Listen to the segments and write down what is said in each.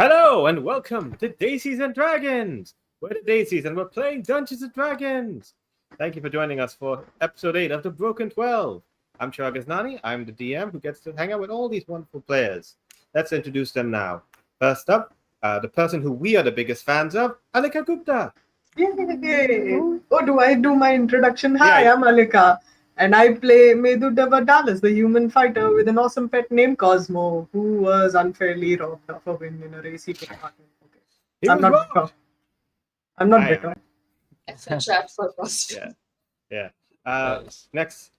Hello and welcome to Desis and Dragons. We're the Desis and we're playing Dungeons and Dragons. Thank you for joining us for episode 8 of the Broken 12. I'm Indrani. I'm the DM who gets to hang out with all these wonderful players. Let's introduce them now. First up, the person who we are the biggest fans of, Alika Gupta. Yay! Oh, do I do my introduction? Hi, Yeah. I'm Alika, and I play Medu Dallas, the human fighter with an awesome pet named Cosmo, who was unfairly robbed of a win in a race he took part in. He I'm was not robbed. bitter. I'm not I bitter. It's a chat for us. Yeah. Next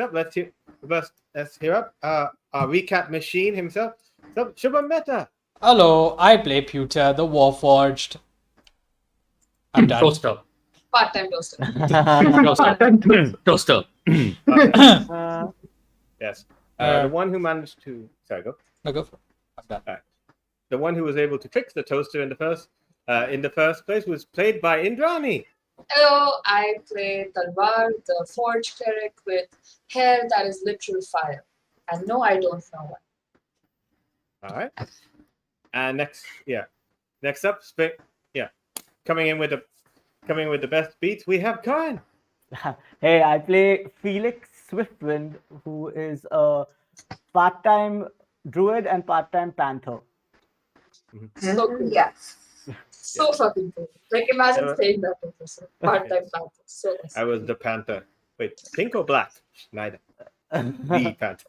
up, let's hear up our recap machine himself. So, Shubham Mehta. Hello, I play Pewter, the Warforged. I'm done. Toaster. Part-time toaster. Toaster. Yes. The one who managed to... Sorry, go. No, go for it. I'm done. The one who was able to fix the toaster in the first place was played by Indrani. Hello, I play Talvar the Forge Cleric with hair that is literal fire. And no, I don't know why. All right. And next up, coming in with the best beats, we have Karun. Hey, I play Felix Swiftwind, who is a part-time druid and part-time panther. So cool. Yes. So fucking cool. Like, imagine saying that, Professor. Part-time panther. So nice. I was the panther. Wait, pink or black? Neither. The panther.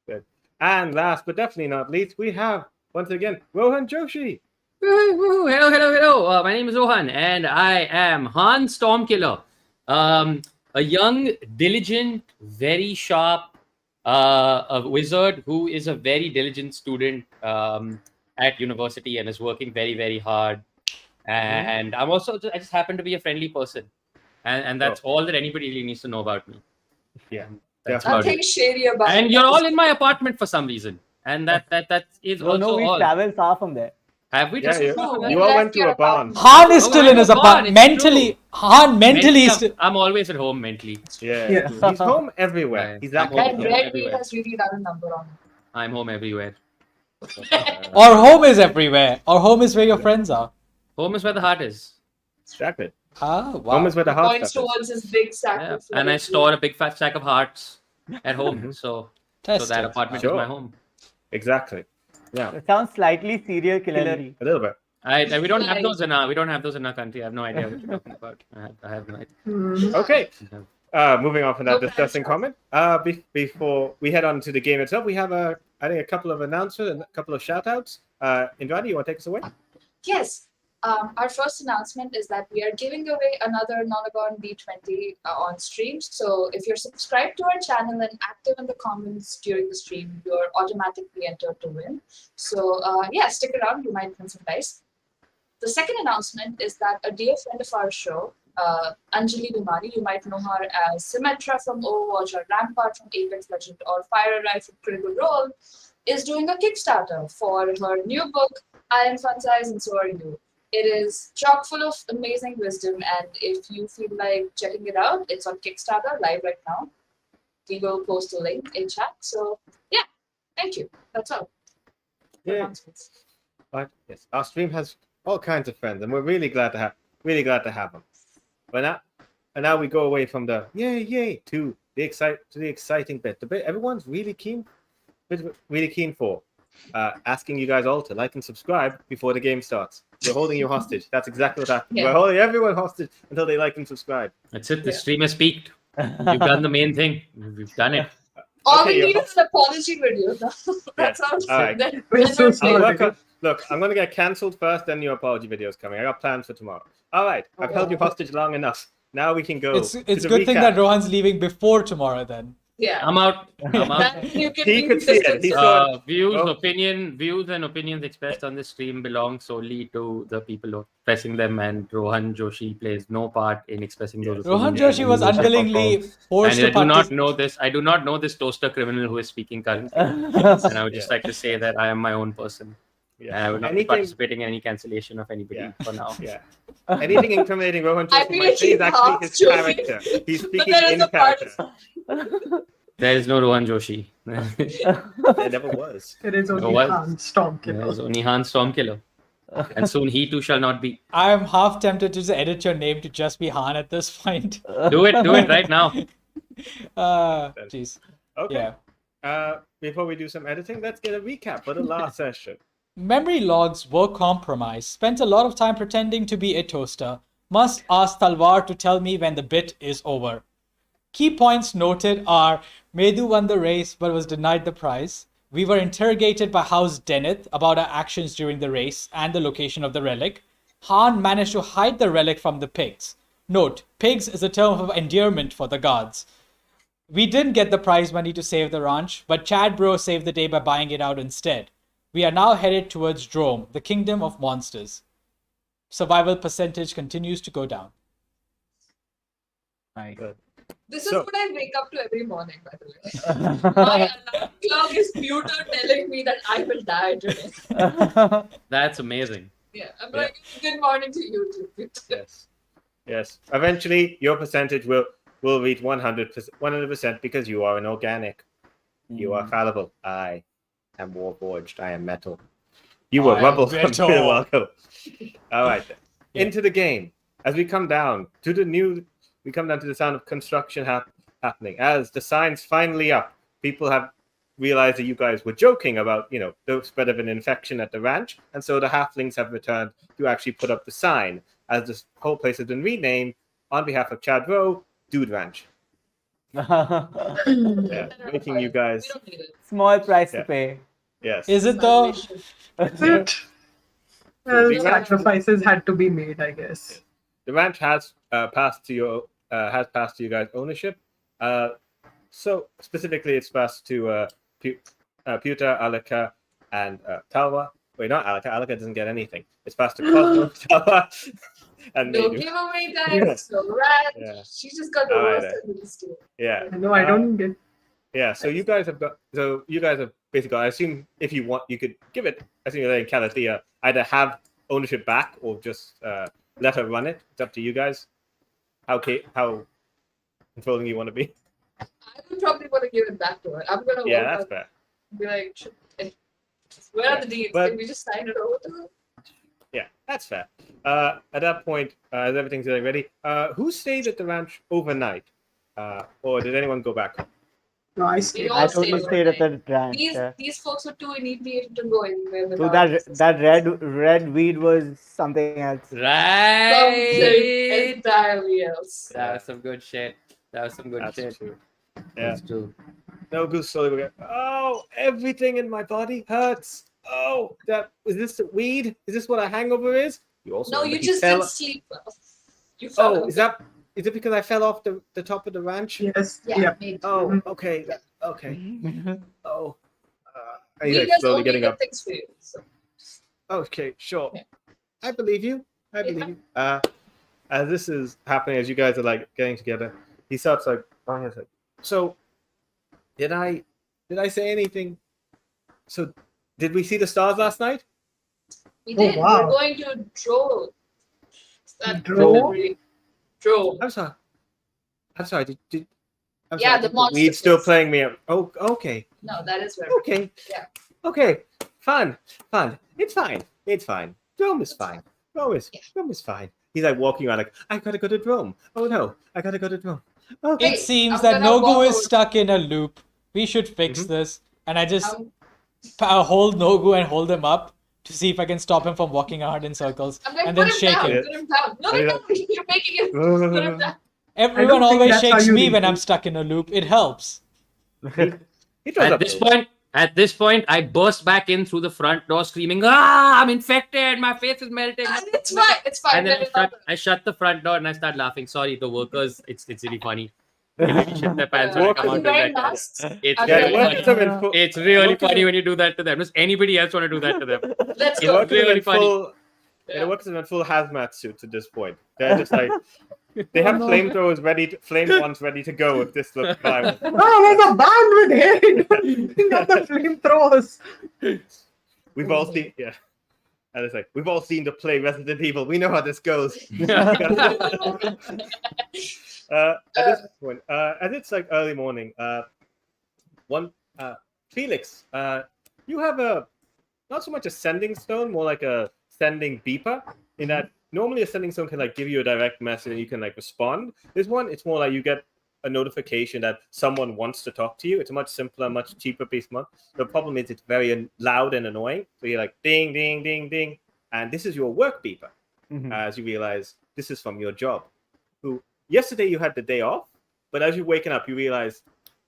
Good. And last but definitely not least, we have once again Rohan Joshi. Hello. My name is Rohan, and I am Han Stormkiller. A young, diligent, very sharp a wizard who is a very diligent student at university and is working very, very hard. And I'm also I just happen to be a friendly person, and that's all that anybody really needs to know about me. Yeah, That's about Nothing shady about And it. you're all in my apartment for some reason, and that is Oh, also no, we all. travel far from there. Have we Yeah, just? you No, you all went left to your a barn. apartment. Han is Oh, still I in his forgot, apartment. it's Mentally, true. Han mentally is still... I'm always at home mentally. Yeah, Yeah. he's home everywhere. Right. He's I'm that home That kind everywhere. of red meat has really done a number on him. I'm home everywhere. Our home is everywhere. Our home is where your friends are. Home is where the heart is. Exactly. Ah, Home wow. is where the heart Points stuff is. towards his big sack Yeah. of And I food. store a big fat stack of hearts at home. Mhm. So Tested. that apartment Sure. is my home. Exactly. Yeah, It sounds slightly serial killer-y. a little bit. We don't have Nice. those in our country. I have no idea what you're talking about. I have no idea. Okay. Moving on from that No disgusting pressure. comment. Before we head on to the game itself, we have I think a couple of announcements and a couple of shout outs. Indrani, you want to take us away? Yes. Our first announcement is that we are giving away another Nonagon D20 on stream. So if you're subscribed to our channel and active in the comments during the stream, you're automatically entered to win. So stick around. You might win some dice. The second announcement is that a dear friend of our show, Anjali Bimani, you might know her as Symmetra from Overwatch or Rampart from Apex Legend or Fire Arrive from Critical Role, is doing a Kickstarter for her new book, I Am Fun Size and So Are You. It is chock full of amazing wisdom, and if you feel like checking it out, it's on Kickstarter live right now. We will post a link in chat. So yeah, thank you. That's all. for Yeah. announcements. But yes, our stream has all kinds of friends, and we're really glad to have them. But now we go away from the yay to the exciting bit. The bit everyone's really keen for. Asking you guys all to like and subscribe before the game starts. We're holding you hostage. That's exactly what happened. Yeah. We're holding everyone hostage until they like and subscribe. That's it. The Yeah. stream has peaked. We've done the main thing. We've done it. All Okay, we need you're- is an apology video. That sounds all right. then- We're so then sorry. I'll we're work on, look, I'm going to get cancelled first, then your apology video is coming. I got plans for tomorrow. All right, I've held you hostage long enough. Now we can go. It's to it's the good thing recap. that Rohan's leaving before tomorrow then. Yeah. I'm out. That you can He be could see it. consistent. He saw Views Oh. and opinions expressed on this stream belong solely to the people who are expressing them, and Rohan Joshi plays no part in expressing those. Rohan opinions. Joshi was unwillingly forced And to participate. I do not know this toaster criminal who is speaking currently. And I would just like to say that I am my own person. Yeah. And I would not be Anything, participating in any cancellation of anybody Yeah. for now. yeah. Anything incriminating Rohan I Joshi feel might like say is he's actually half his joking. character. He's But speaking there is in a part- character. There is no Rohan Joshi. There never was. It is only what? Han Stormkiller. There is only Han Stormkiller. And soon he too shall not be. I'm half tempted to just edit your name to just be Han at this point. Do it right now. Jeez. Okay. Yeah. Before we do some editing, let's get a recap for the last session. Memory logs were compromised. Spent a lot of time pretending to be a toaster. Must ask Talvar to tell me when the bit is over. Key points noted are Medu won the race but was denied the prize. We were interrogated by House Deneth about our actions during the race and the location of the relic. Han managed to hide the relic from the pigs. Note, pigs is a term of endearment for the gods. We didn't get the prize money to save the ranch, but Chad Bro saved the day by buying it out instead. We are now headed towards Droam, the kingdom of monsters. Survival percentage continues to go down. Nice. This is So- what I wake up to every morning, by the way. My alarm clock is Pewter telling me that I will die today. That's amazing. Yeah, I'm Yeah. like, good morning to you too, Pewter. Yes. Eventually, your percentage will reach 100% because you are an organic. You are fallible. I am warforged. I am metal. You were I am rubble. metal. You're welcome. All right. Then. Yeah. Into the game. As we come down to the sound of construction happening. As the sign's finally up, people have realized that you guys were joking about, the spread of an infection at the ranch, and so the halflings have returned to actually put up the sign, as this whole place has been renamed on behalf of Chad Rowe, Dude Ranch. Yeah, making you guys. We don't need it. Small price Yeah. to pay. Yes. Is it though? That's it. Well, The ranch- sacrifices had to be made, I guess. The ranch has passed to you guys ownership. So specifically, it's passed to Pewter, Alaka, and Talva. Wait, not Alaka. Alaka doesn't get anything. It's passed to Cosmo, Talva, and No Medu. giveaway, guys. No rat. Yeah. She just got the All right, worst then. end of the story. Yeah. No, I don't get. Yeah. So you guys have basically. I assume if you want, you could give it. I think you're letting Calathea either have ownership back or just let her run it. It's up to you guys. How controlling you want to be. I would probably want to give it back to her. I'm gonna Yeah, walk that's up fair. and be like, where are the deeds? but- Can we just sign it over to her? Yeah, that's fair. At that point, as everything's getting ready, who stayed at the ranch overnight? Or did anyone go back home? No, I We stayed. all I stayed totally stayed at overnight. the ranch. These folks were too inebriated to go anywhere. So without that red weed was something else. something Right. entirely else. That was some good shit. That's shit. true. Yeah. That's true. No goose slowly will go, oh, everything in my body hurts. Oh, is this the weed? Is this what a hangover is? You also No, remember you he just fell- didn't sleep well. You fell Oh, over. is it because I fell off the top of the ranch? Yes. Yeah, Yeah. maybe. Oh, okay. Okay. Oh. He's He like does slowly only getting good up. things for you. So. Okay, sure. Yeah. I believe you. As this is happening, as you guys are like getting together, he starts like, so did I say anything? So did we see the stars last night? We Oh, did. wow. We're going to Droam. Droam? Droam. I'm sorry. Did I'm Yeah, sorry, the the monster weed's still place. playing me. Oh, okay. No, that is where. Okay. Yeah. Okay. Fun. It's fine. Drome is fine. Drome is fine. He's like walking around like, I gotta go to Drome. Oh no, I gotta go to Drome. Okay. It seems I'm that gonna Nogu walk is over- stuck in a loop. We should fix Mhm. this. And I just I'm, hold Nogu and hold him up to see if I can stop him from walking around in circles. I'm like, And put then him shake down. him. Put him down. No, Yeah. no, you're making it. Put him down. Everyone think always that's how shakes you me read when I'm it. stuck in a loop. It helps. He throws At up this those. point, I burst back in through the front door screaming, "Ah, I'm infected! My face is melting!" It's fine. It's fine. And then Let it out. I shut the front door and I start laughing. Sorry, the workers, it's really funny. They really shit their pants when I come Workers out Are of you wearing that. masks? It's Are Yeah, you really the wearing workers funny. are in full. It's really workers funny are- when you do that to them. Does anybody else want to do that to them? Let's The go. workers are really in funny. full. Yeah. The workers are in full hazmat suits at this point. They're just like they have Oh, no. flamethrowers flame ones ready to go if this looks violent. Oh, there's a band with hair! Not the flamethrowers. We've all seen, yeah. And it's like, we've all seen the play Resident Evil. We know how this goes. At this point, as it's like early morning, Felix, you have a not so much a sending stone, more like a sending beeper. In that normally a sending stone can like give you a direct message and you can like respond. This one, it's more like you get a notification that someone wants to talk to you. It's a much simpler, much cheaper piece. The problem is it's very loud and annoying. So you're like ding, ding, ding, ding, and this is your work beeper. As you realize this is from your job. Who yesterday you had the day off, but as you're waking up, you realize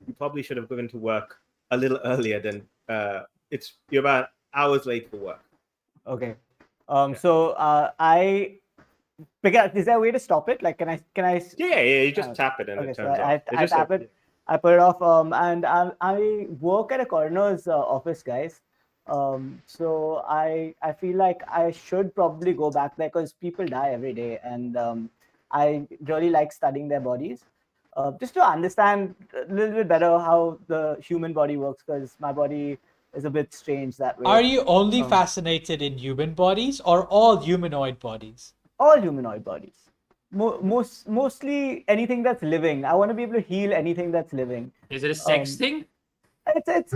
you probably should have gone to work a little earlier than you're about hours late for work. Okay. So I pick up. Is there a way to stop it? Like, can I? Yeah. You just tap it and Okay, it so turns I off. tap it. I put it off. And I work at a coroner's office, guys. So I feel like I should probably go back there because people die every day, and I really like studying their bodies, just to understand a little bit better how the human body works, because my body is a bit strange that way. Are you only fascinated in human bodies or all humanoid bodies? All humanoid bodies. Mostly anything that's living. I want to be able to heal anything that's living. Is it a sex thing? It's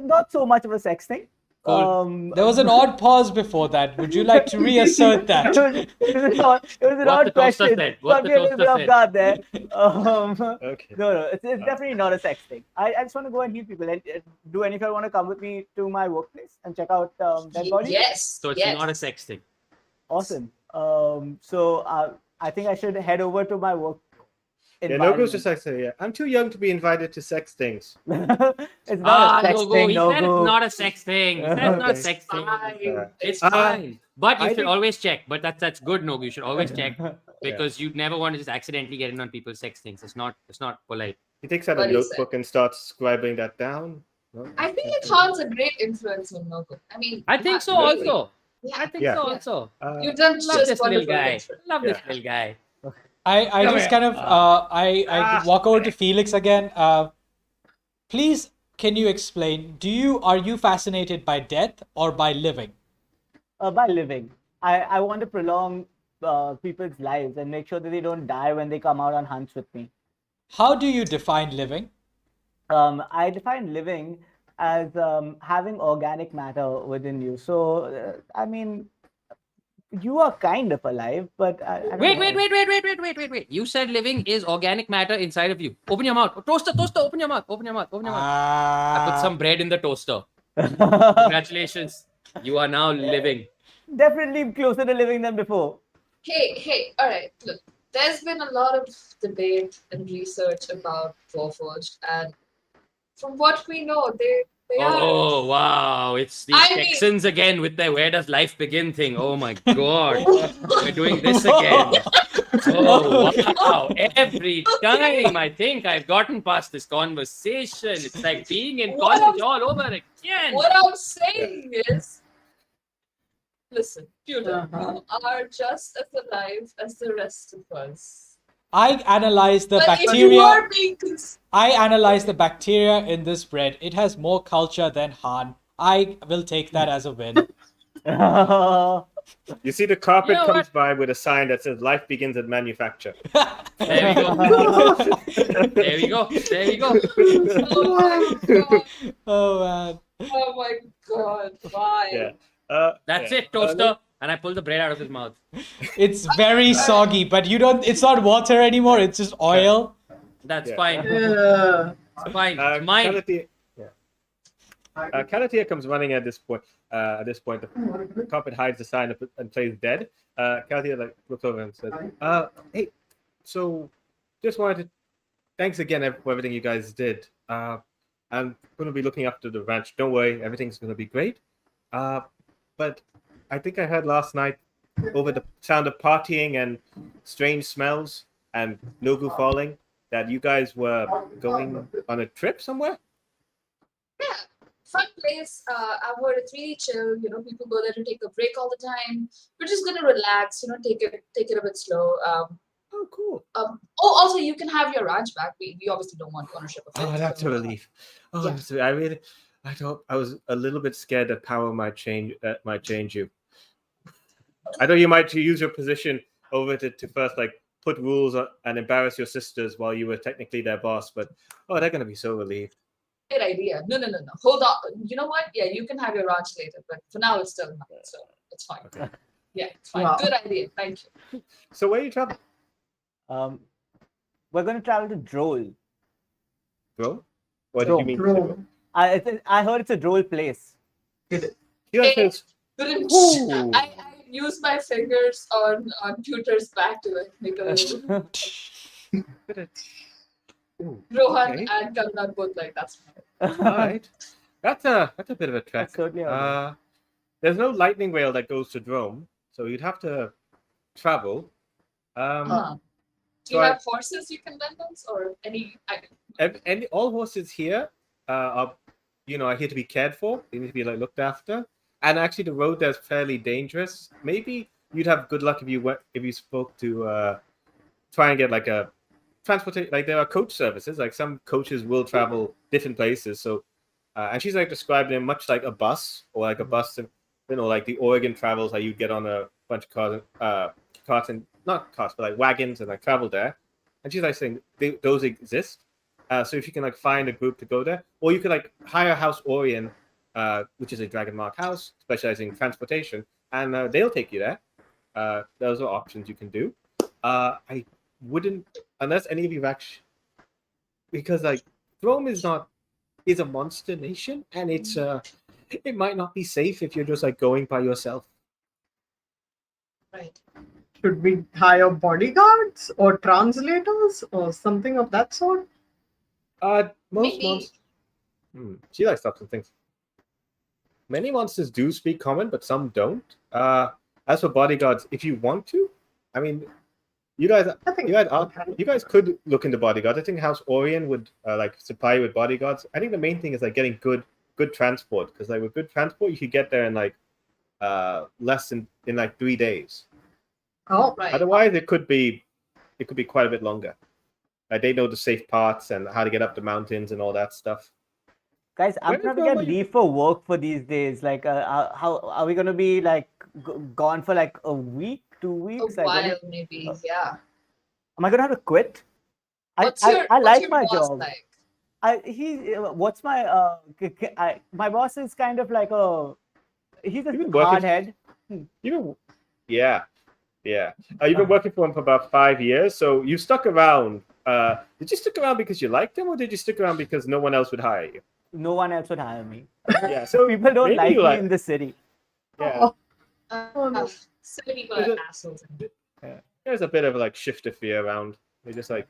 not so much of a sex thing. Cool. There was an odd pause before that. Would you like to reassert that? It was an odd question. What the toaster said. Guard there. Okay. No, it's definitely not a sex thing. I just want to go and heal people. And do any of you want to come with me to my workplace and check out dead bodies? Yes. So it's not a sex thing. Awesome. So I think I should head over to my work. Yeah, Nogo's just like saying, I'm too young to be invited to sex things. It's not a sex Nogo, thing, he said Nogo. it's not a sex thing. He said it's not a sex thing. It's fine. But you should always check. But that's good, Nogo. You should always check because you'd never want to just accidentally get in on people's sex things. It's not polite. He takes out a notebook and starts scribbling that down. No? I feel like Han's a great influence on Nogo. I mean, I think so Absolutely. also. Yeah. I think Yeah. so also. You've done Love just this little wonderful guy. things. Love this little guy. I just kind of I walk over to Felix again. Please, can you explain? Are you fascinated by death or by living? By living. I want to prolong people's lives and make sure that they don't die when they come out on hunts with me. How do you define living? I define living as having organic matter within you. So, I mean, you are kind of alive, but I don't know. Wait. You said living is organic matter inside of you. Open your mouth. Toaster, open your mouth. I put some bread in the toaster. Congratulations. You are now living. Definitely closer to living than before. Hey, all right. Look, there's been a lot of debate and research about Warforged, and from what we know, they are. Oh, wow. It's these Texans again with their where does life begin thing. Oh, my God. We're doing this again. Oh, wow. Every time I think I've gotten past this conversation, it's like being in college all over again. What I'm saying is, listen, Tudor, you are just as alive as the rest of us. I analyzed the But if you bacteria. are being I analyzed the bacteria in this bread. It has more culture than Han. I will take that as a win. You see the carpet You know comes by with a sign that says life begins at manufacture. There we go. There we go. Oh my god! Oh man. Oh my god! Why? Yeah. That's yeah. it, toaster. And I pull the bread out of his mouth. It's very soggy, but it's not water anymore, it's just oil. That's Yeah. fine. Yeah. It's fine. It's mine. Calathea comes running at this point. The carpet hides the sign and plays dead. Calathea looks over and says, "Hey, so just wanted to thanks again for everything you guys did. I'm going to be looking after the ranch. Don't worry, everything's going to be great. But I think I heard last night over the sound of partying and strange smells and Nogu falling that you guys were going on a trip somewhere." Yeah, fun place. I've heard it's really chill. You know, people go there to take a break all the time. We're just gonna relax. You know, take it a bit slow. Oh, cool. Also, you can have your ranch back. We obviously don't want ownership of it. Oh, that's a relief. Oh, Yeah. that's I was a little bit scared that power might change you. I thought you might use your position over to first put rules and embarrass your sisters while you were technically their boss, but they're going to be so relieved. Great idea. No. Hold on. You know what? Yeah, you can have your ranch later, but for now it's still mine, so it's fine. Okay. Yeah, it's fine. Wow. Good idea. Thank you. So where are you traveling? We're going to travel to Droll. Bro? What did Droam. you mean? Bro, I heard it's a droll place. You guys said- Couldn't- Ooh. I use my fingers on Tutor's back to make a little. Ooh, Rohan okay. and Kannan both like that's fine. All right. That's a bit of a trek. That's totally all There's no lightning rail that goes to Droam, so you'd have to travel. Do you So have horses you can lend us or any? All horses here are here to be cared for. They need to be like looked after. And actually, the road there's fairly dangerous. Maybe you'd have good luck if you spoke to try and get like a transportation. Like there are coach services. Like some coaches will travel different places. So, and she's like describing it much like a bus or like a bus. Like the Oregon travels, how you get on a bunch of cars and not cars, but like wagons and like travel there. And she's like saying those exist. So if you can like find a group to go there, or you could like hire House Orion, which is a Dragon Mark house specializing in transportation, and they'll take you there. Those are options you can do. I wouldn't, unless any of you actually, because like Droam is a monster nation, and it might not be safe if you're just like going by yourself. Right. should we hire bodyguards or translators or something of that sort? Most Maybe- monsters. She likes lots of things. Many monsters do speak common, but some don't. As for bodyguards, if you want to, I mean, you guys could look into bodyguards. I think House Orion would like supply you with bodyguards. I think the main thing is like getting good transport, because like with good transport, you could get there in like less than in like 3 days. Oh, Right. Otherwise, it could be quite a bit longer. Like they know the safe parts and how to get up the mountains and all that stuff. Guys, I'm When trying to is get Roma- leave for work for these days. Like, how are we gonna be like gone for like a week, 2 A weeks? Like, while, maybe. Yeah. am I gonna have to quit? What's I your like my boss job. like? What's my my boss is kind of like he's a You've been working- hard head. Yeah. You've been working for him for about 5 years, so you stuck around. Did you stick around because you liked him, or did you stick around because no one else would hire you? No one else would hire me. Yeah, so People don't maybe like you me in the city. Yeah, Oh, no. Silly people Is are it- assholes. there's a bit of like shifter fear around. They're just like,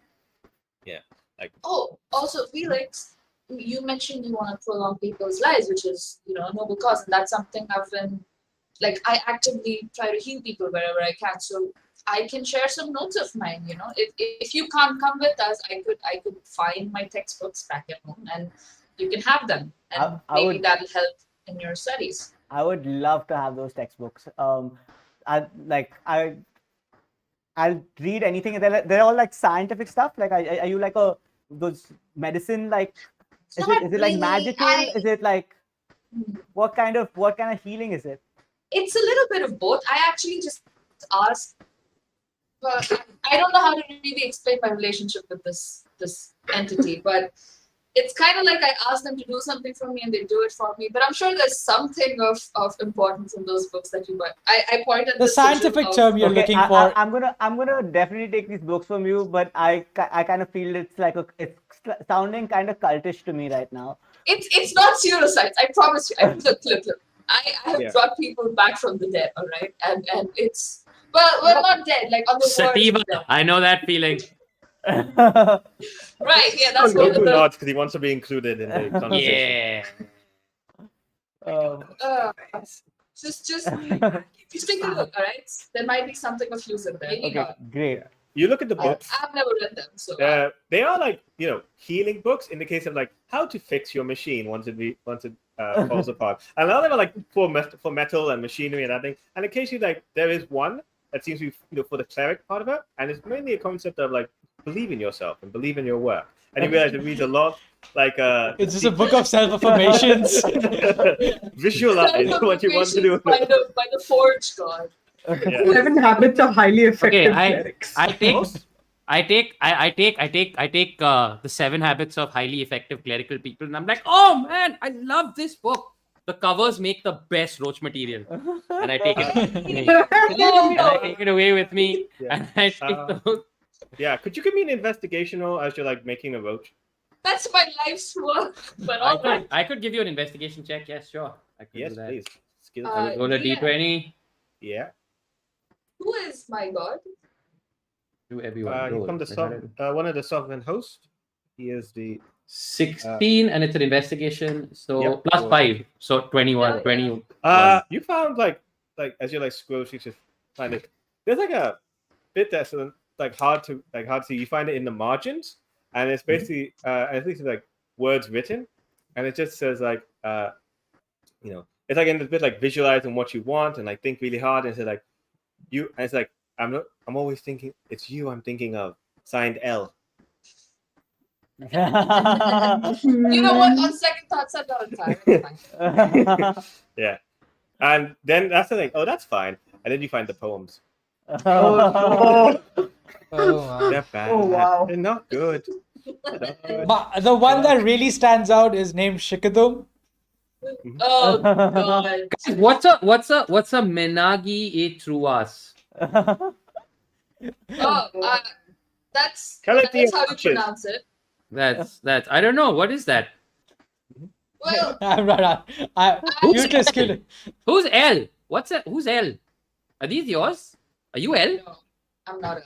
Oh, also, Felix, you mentioned you want to prolong people's lives, which is, a noble cause, and that's something I've been, like, I actively try to heal people wherever I can. So I can share some notes of mine. If you can't come with us, I could find my textbooks back at home, and you can have them, and I maybe would- that'll help in your studies. I would love to have those textbooks. I'll read anything. They're all like scientific stuff. Like, are you like those medicine like? Is Not it like really. magical? Is it like what kind of healing is it? It's a little bit of both. I actually just asked, but I don't know how to really explain my relationship with this entity, but it's kind of like I asked them to do something for me and they do it for me. But I'm sure there's something of importance in those books that you buy. I pointed The scientific term you're looking for. I'm gonna definitely take these books from you, but I kind of feel it's sounding kind of cultish to me right now. It's not pseudoscience. I promise you. Look. I have Yeah. brought people back from the dead, all right, and it's well not dead, like on the Sativa, verge of death. I know that feeling. Right? Yeah, that's one of Goku the. nods because he wants to be included in the conversation. Yeah. Just take a look, all right? There might be something of use in there. Maybe Okay, not. great. You look at the books. I've never read them, so They are like healing books in the case of like how to fix your machine once it falls apart. And a lot of them are like for metal and machinery and that thing. And occasionally like there is one that seems to be for the cleric part of it, and it's mainly a concept of like believe in yourself and believe in your work. And you realize it reads a lot like It's just a book of self-affirmations. visualize what you want to do. by the Forge God. Yeah. 11 habits of highly effective Okay, clerics. I take I take the 7 Habits of Highly Effective Clerical People, and I'm like, oh man, I love this book. The covers make the best roach material, and I take it. And I take it away with me, Yeah. and I take the book. Yeah, could you give me an investigation roll as you're like making a roach? That's my life's work. But all right. I could give you an investigation check. Yes, sure. I could Yes, do that. please. Skill. Roll a Yeah. d20. Yeah. Who is my god? Do everyone. You roll. come to one of the sovereign hosts. He is the 16, and it's an investigation. So Yep. plus 5, so 21. Yeah. 20. you found like as you like scroll, you just find it. There's like a bit that's like hard to see. You find it in the margins, and it's basically at least like words written, and it just says like it's like in the bit like visualizing what you want and like think really hard, and it's like you, and it's like I'm always thinking it's you I'm thinking of. Signed L. You know what? On second thoughts, I'm not entirely fine. Yeah, and then that's the thing. Oh, that's fine. And then you find the poems. Oh, Oh, They're bad. Oh, wow. They're not good. They're not good. the one that really stands out is named Shikadum. Oh god. What's a menagi e truas? Oh, that's Calathea how you Archers. pronounce it. That's I don't know. What is that? Well, I'm not. You just kill it. Who's L? What's that? Who's L? Are these yours? Are you L? no, I'm not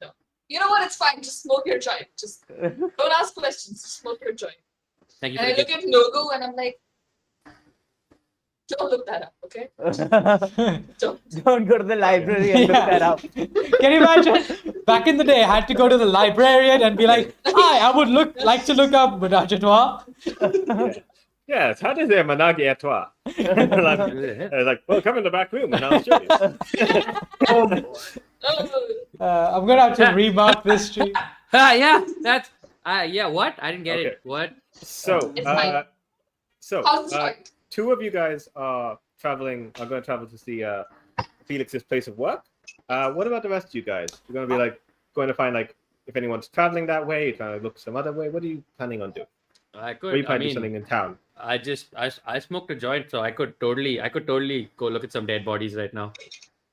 no. You know what? It's fine. Just smoke your joint. Just don't ask questions. Just smoke your joint. Thank you And for I the look at Nogu and I'm like, don't look that up, okay? Don't. Don't go to the library and look that up. Can you imagine? Back in the day, I had to go to the librarian and be like, "Hi, I would like to look up Menage Yes, how does it Managi à toi? like, well, come in the back room and I'll show you. Oh, I'm gonna have to remark this tree. Yeah, that's yeah. What? I didn't get Okay. it. What? So, It's fine. How's the joint? 2 of you guys are going to travel to see Felix's place of work. What about the rest of you guys? You're going to be like going to find like if anyone's traveling that way. You're trying to look some other way. What are you planning on doing? I Or you could. I plan to do mean, something in town? I smoked a joint, so I could totally go look at some dead bodies right now.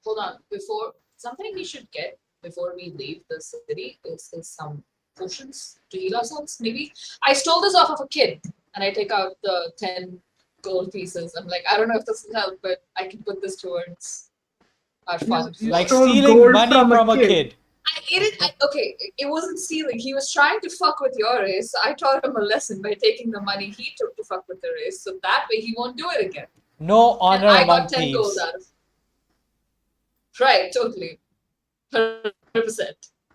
Hold on. Before something we should get before we leave the city is some potions to heal ourselves. Maybe I stole this off of a kid, and I take out the 10 gold pieces. I'm like, I don't know if this will help, but I can put this towards our fun. You Like stole stealing gold money from a kid. Okay, it wasn't stealing. He was trying to fuck with your race. So I taught him a lesson by taking the money he took to fuck with the race. So that way he won't do it again. No And honor I among got 10 gold thieves. out of it. Right, totally. 100%.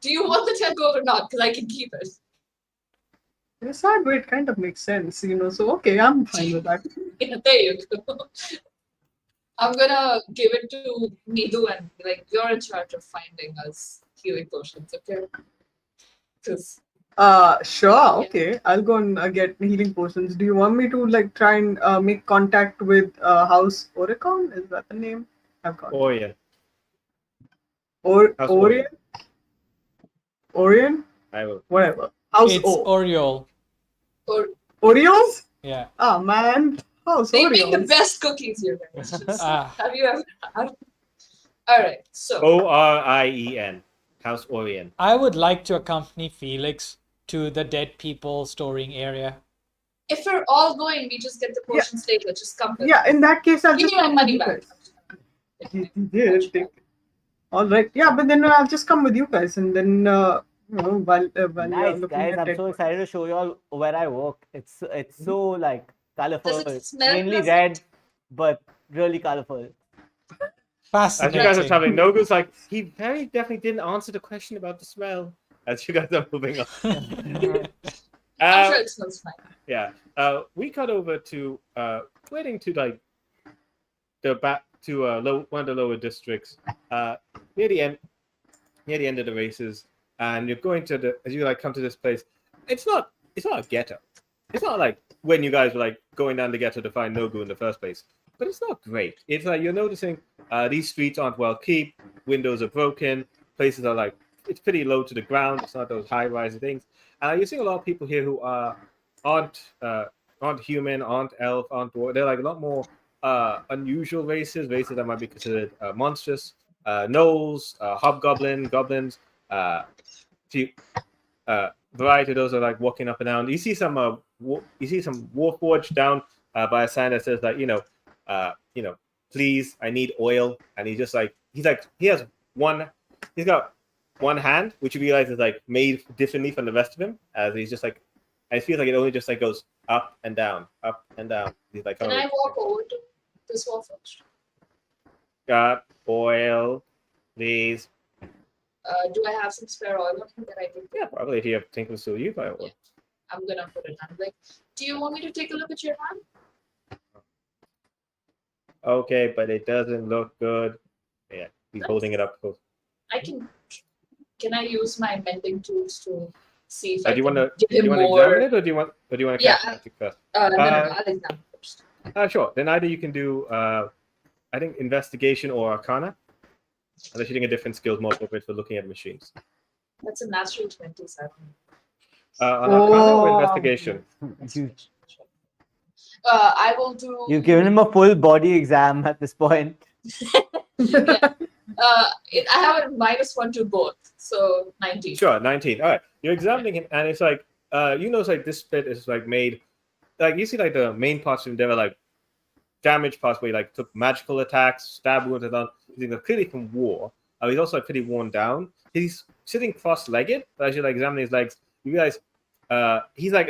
Do you want the 10 gold or not? Because I can keep it. in a sad way, it kind of makes sense, So okay, I'm fine with that. Yeah, there you go. I'm gonna give it to Medu and be like, you're in charge of finding us healing potions, okay? Because Sure, okay. I'll go and get healing potions. Do you want me to like try and make contact with House Oricon? Is that the name? I've got Oh yeah, House Orion? Orion? I will. Whatever. House It's O. Oriole. Oreos? Yeah. Ah man. House they make the Oreos. best cookies here, guys. Just, Ah. have you ever had? Alright, so Orien. House Orien. I would like to accompany Felix to the dead people storing area. if we're all going, we just get the potions later. Just come with Yeah, in that case, I'll Give just me my come with money you back. guys. He did. All right. Yeah, but then I'll just come with you guys, and then while you're Nice, looking guys. at I'm it. so excited to show you all where I work. It's so like colorful. Does it smell Mainly pleasant? red, but really colorful. As you Fascinating. guys are traveling, Nogu's like, he very definitely didn't answer the question about the smell. As you guys are moving on. I'm sure it smells fine. Yeah. We cut over to waiting to like the back to one of the lower districts near the end of the races, and you're going to as you like come to this place. It's not a ghetto. It's not like when you guys were like going down the ghetto to find Nogu in the first place. But it's not great. It's like you're noticing these streets aren't well kept, windows are broken, places are like it's pretty low to the ground. It's not those high-rising things. And you're seeing a lot of people here who aren't human, aren't elf, aren't dwarf. They're like a lot more unusual races that might be considered monstrous. Gnolls, hobgoblin, goblins. Variety of those are like walking up and down. You see some Warforged down by a sign that says like please, I need oil. And he has got one hand, which you realize is like made differently from the rest of him, as he's just like, I feel like it only just like goes up and down, up and down. He's like, Can I walk over to this Warforged? Got oil, please. Do I have some spare oil on me that I can? Yeah, probably if you have Tinkle Still You by oil. Yeah. I'm gonna put it on. Like, do you want me to take a look at your hand? Okay, but it doesn't look good. Yeah, he's holding it up close. I can. Can I use my mending tools to see if Do I you can want give to him examine more? it, or do you want to Yeah, cast magic first? No, I'll examine first. Sure. Then either you can do, I think, investigation or arcana. Unless you think a different skill is more appropriate for looking at machines. That's a natural 27. On arcana or investigation? I will do. You've given him a full body exam at this point. I have a -1 to both, so 19. Sure, 19. All right. You're examining him, and it's like, it's like this bit is like made, like you see like the main parts of him, they were like damaged parts where he like took magical attacks, stab wounds, and they're clearly from war. He's also like, pretty worn down. He's sitting cross-legged, but as you like examine his legs, you realize he's like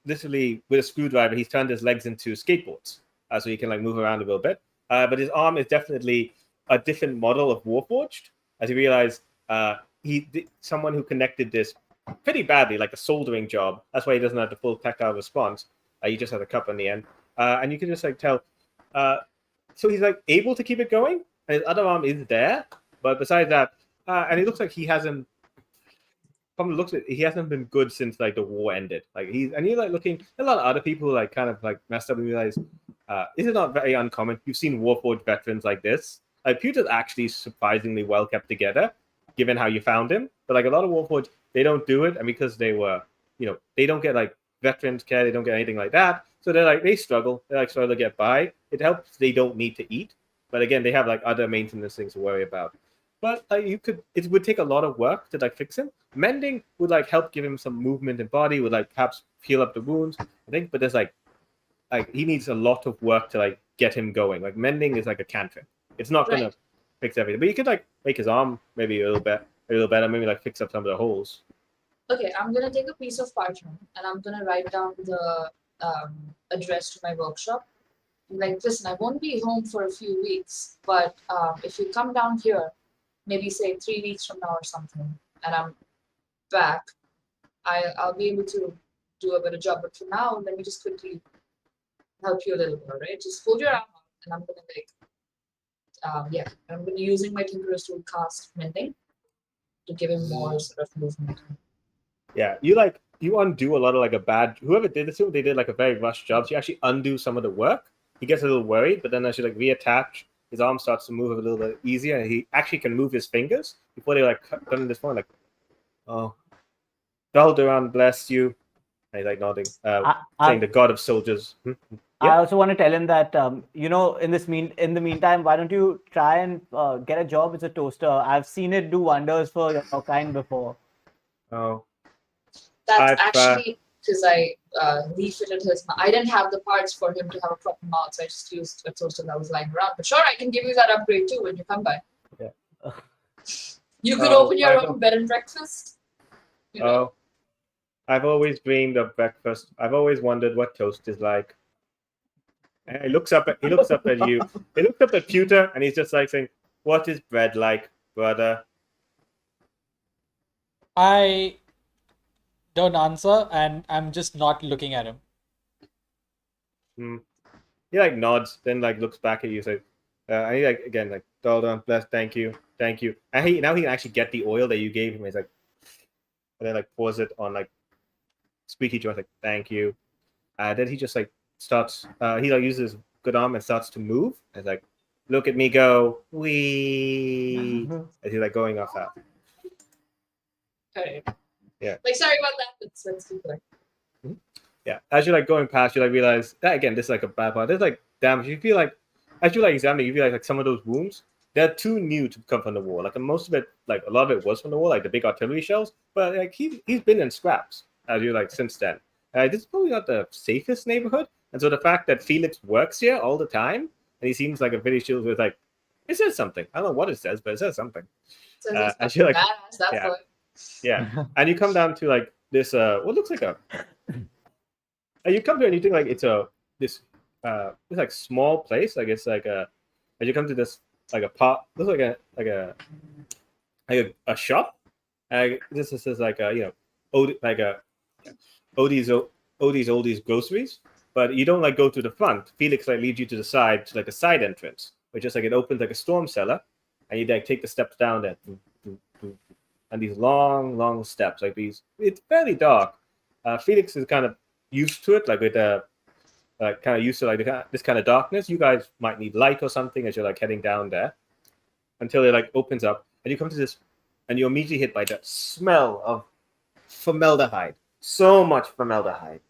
literally with a screwdriver. He's turned his legs into skateboards, so he can like move around a little bit. But his arm is definitely a different model of Warforged, as you realize someone who connected this pretty badly, like a soldering job. That's why he doesn't have the full tactile response. He just has a cup on the end. And you can just like tell. So he's like able to keep it going, and his other arm is there. But besides that, and it looks like he hasn't. From the looks of it, he hasn't been good since like the war ended. Like you're like looking at a lot of other people who like kind of like messed up and realize this is not very uncommon. You've seen Warforged veterans like this. Like Pewter's actually surprisingly well kept together, given how you found him. But like a lot of Warforged, they don't do it, and because they were, they don't get like veterans care, they don't get anything like that. So they struggle. They like struggle to get by. It helps they don't need to eat, but again, they have like other maintenance things to worry about. But it would take a lot of work to like fix him. Mending would like help give him some movement in body, would like perhaps heal up the wounds, I think. But there's like he needs a lot of work to like get him going. Like mending is like a cantrip. It's not gonna fix everything, but you could like make his arm maybe a little better, maybe like fix up some of the holes. Okay, I'm gonna take a piece of parchment and I'm gonna write down the address to my workshop. Like, listen, I won't be home for a few weeks, but if you come down here, maybe say 3 weeks from now or something, and I'm back, I'll be able to do a better job. But for now, let me just quickly help you a little bit, right? Just hold your arm out, and I'm gonna I'm gonna using my Tinkerer's tool cast mending to give him more sort of movement. Yeah, you undo a lot of like a bad. Whoever did this to him, they did like a very rushed job. So you actually undo some of the work. He gets a little worried, but then as you like reattach, his arm starts to move a little bit easier, and he actually can move his fingers before they like cut in this point. Like, oh, Daldoran bless you. And he's like nodding, saying the god of soldiers. Yeah. I also want to tell him that in the meantime, why don't you try and get a job as a toaster? I've seen it do wonders for your kind before. Oh, That's actually because I refitted his mouth. I didn't have the parts for him to have a proper mouth, so I just used a toaster that was lying around. But sure, I can give you that upgrade too when you come by. Yeah. You could open your own bed and breakfast. Oh, I've always dreamed of breakfast. I've always wondered what toast is like. And he looks up at you. He looks up at Pewter, and he's just like saying, "What is bread like, brother?" I don't answer, and I'm just not looking at him. He like nods, then like looks back at you, says, and he like again like, "Daldan, bless, thank you." And he can actually get the oil that you gave him. He's like, and then like pours it on like squeaky jaws, like, "Thank you." Then he just like starts. He like uses his good arm and starts to move. And he's like, "Look at me go, wee!" As he's like going off that. Alright. Yeah. Like, sorry about that. Let's keep going. Yeah, as you're like going past, you like realize that again, this is like a bad part. There's like damage. You feel like as you like examining, you feel like some of those wounds they're too new to come from the war. Like most of it, like a lot of it was from the war, like the big artillery shells. But like he's been in scraps as you like since then. This is probably not the safest neighborhood, and so the fact that Felix works here all the time and he seems like a very chill with like it says something. I don't know what it says, but it says something. So it's as you're like badass, that's yeah. what. Yeah, and you come down to like this what looks like a. And you come to it and you think like it's this like small place, like it's like a as you come to this like a pot looks like a shop. This is like a Odie's groceries, but you don't like go to the front. Felix like leads you to the side to like a side entrance, which is like it opens like a storm cellar, and you like take the steps down there, and these long steps like these. It's fairly dark. Felix is kind of used to it, like with kind of used to like this kind of darkness. You guys might need light or something as you're like heading down there until it like opens up and you come to this and you're immediately hit by that smell of formaldehyde. So much formaldehyde.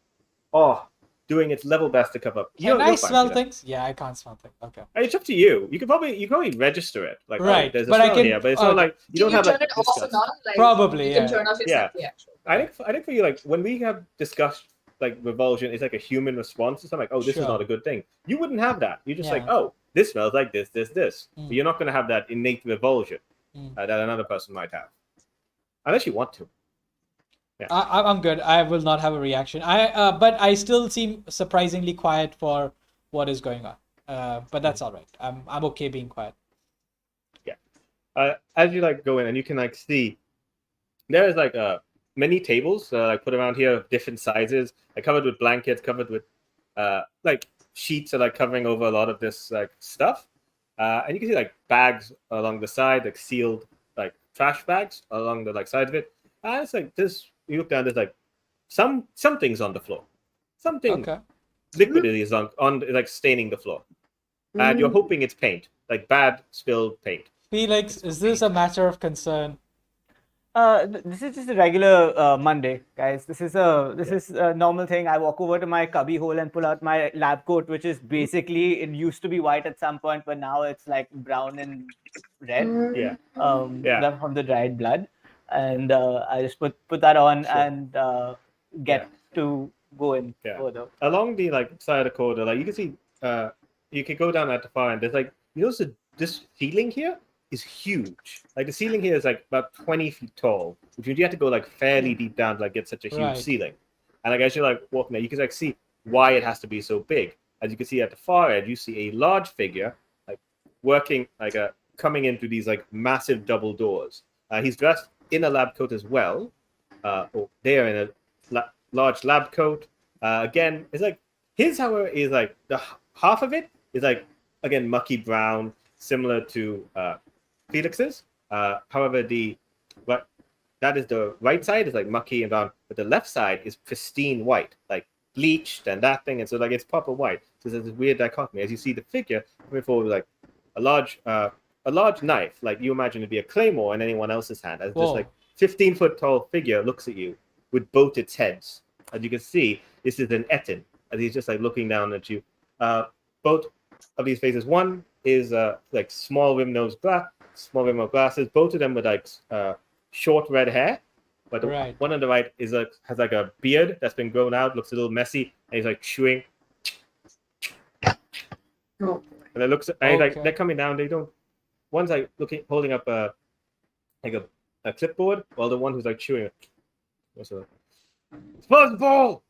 Oh, doing its level best to cover up. Can I smell things? Yeah, I can't smell things. Okay. It's up to you. You can probably register it. Like right, there's a but smell I can. here, but it's not like you don't have turn like it off or not? Like, probably. You can turn off your actual. I think for you, like when we have discussed like revulsion, it's like a human response to something like, oh, this is not a good thing. You wouldn't have that. You're just like, oh, this smells like this. But you're not going to have that innate revulsion that another person might have, unless you want to. Yeah. I'm good. I will not have a reaction. But I still seem surprisingly quiet for what is going on. But that's all right. I'm okay being quiet. Yeah. As you like go in and you can like see, there is like many tables like put around here of different sizes, like covered with blankets, covered with like sheets are like covering over a lot of this like stuff. And you can see like bags along the side, like sealed like trash bags along the like side of it. And it's like this. You look down. There's like some things on the floor. Something liquid is on like staining the floor, and you're hoping it's paint, like bad spilled paint. Felix, is this a matter of concern? This is just a regular Monday, guys. This is a normal thing. I walk over to my cubby hole and pull out my lab coat, which is basically it used to be white at some point, but now it's like brown and red. From the dried blood, and I just put that on and get to go in further. Along the like side of the corridor, like you can see, you can go down at the far end. There's like this ceiling here is huge. Like the ceiling here is like about 20 feet tall, which means you have to go like fairly deep down to like get such a huge ceiling. And like as you're like walking there, you can like see why it has to be so big. As you can see at the far edge, you see a large figure like working like coming in through these like massive double doors. He's dressed in a lab coat as well. They are in a large lab coat. Again, it's like his, however, is like the half of it is like again mucky brown, similar to Felix's. However, that is the right side is like mucky and brown, but the left side is pristine white, like bleached and that thing, and so like it's proper white. So there's this weird dichotomy as you see the figure coming forward with like a large knife, like you imagine it'd be a claymore in anyone else's hand, as this like 15-foot tall figure looks at you with both its heads. As you can see, this is an Etin, as he's just like looking down at you. Both of these faces, one is like small rim of glasses. Both of them with like short red hair, but the one on the right is has like a beard that's been grown out, looks a little messy, and he's like chewing. And it looks, and he's like they're coming down. They don't. One's like holding up a clipboard, while the one who's like chewing what's a ball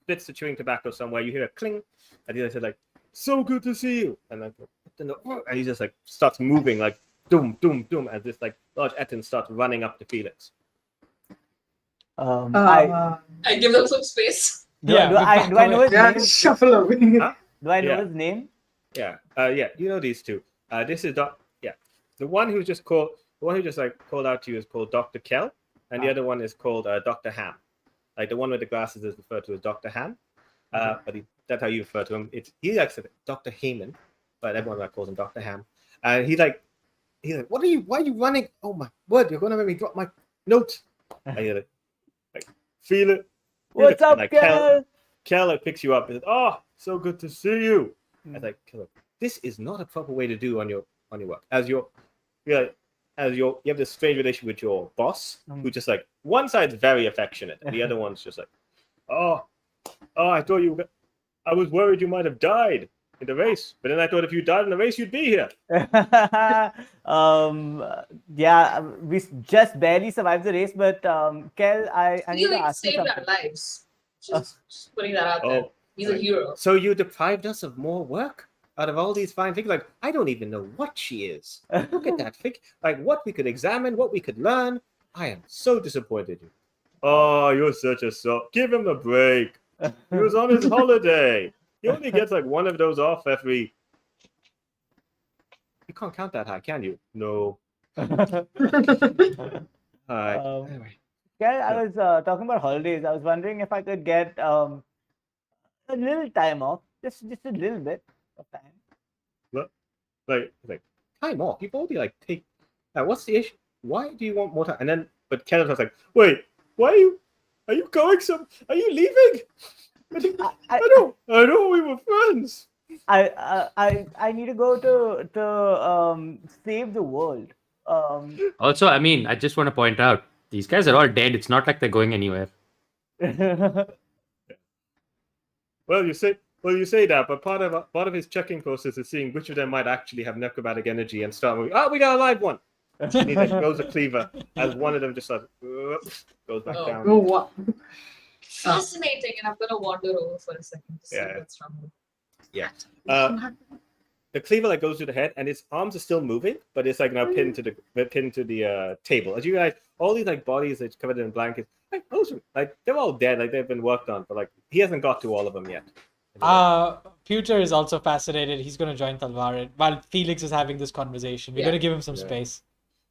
splits the chewing tobacco somewhere. You hear a cling, and he said like, "So good to see you," and like, and he just like starts moving like doom, doom, doom, as this like large Etin starts running up to Felix. I give them some space. Do I know his name? Shuffle away. Do I know his name? Yeah. You know these two. This is the one who just called out to you is called Dr. Kell, and the other one is called Dr. Ham. Like the one with the glasses is referred to as Dr. Ham. But that's how you refer to him. He likes it, Dr. Heyman, but everyone calls him Dr. Ham. And he's like, why are you running? Oh my word, you're gonna make me drop my note. I hear it. Like, feel it. What's up, like, Kel? Kel picks you up and says, "Oh, so good to see you." I was like, Kel, this is not a proper way to do on your work. You have this strange relationship with your boss, who just like one side's very affectionate, and the other one's just like, oh, I thought I was worried you might have died in the race, but then I thought if you died in the race, you'd be here. Yeah, we just barely survived the race, but Kel, I need to Felix ask you saved something. our lives. Just putting that out there. He's a hero. So you deprived us of more work out of all these fine things. Like, I don't even know what she is. Look at that fig. Like, what we could examine, what we could learn. I am so disappointed. Oh, you're such a soul. Give him a break. He was on his holiday. He only gets like one of those off every. You can't count that high, can you? No. Anyway. Kel, I was talking about holidays. I was wondering if I could get a little time off, just a little bit of time. Like time off. You've already like take. What's the issue? Why do you want more time? And then, but Kenneth was like, "Wait, why are you going? Are you leaving? I know we were friends. I need to go to save the world. Also, I mean, I just want to point out these guys are all dead. It's not like they're going anywhere. Well, you say that, but part of his checking process is seeing which of them might actually have necromantic energy and start moving. Oh, we got a live one. And he like throws a cleaver as one of them just like goes back down. Oh, wow. Fascinating, and I'm gonna wander over for a second to see what's wrong with Yeah. The cleaver like goes through the head, and its arms are still moving, but it's like now pinned to the table. As you guys, all these like bodies that's covered in blankets, like those are, like they're all dead, like they've been worked on, but like he hasn't got to all of them yet. Pewter is also fascinated. He's going to join Talvar while Felix is having this conversation. We're going to give him some space.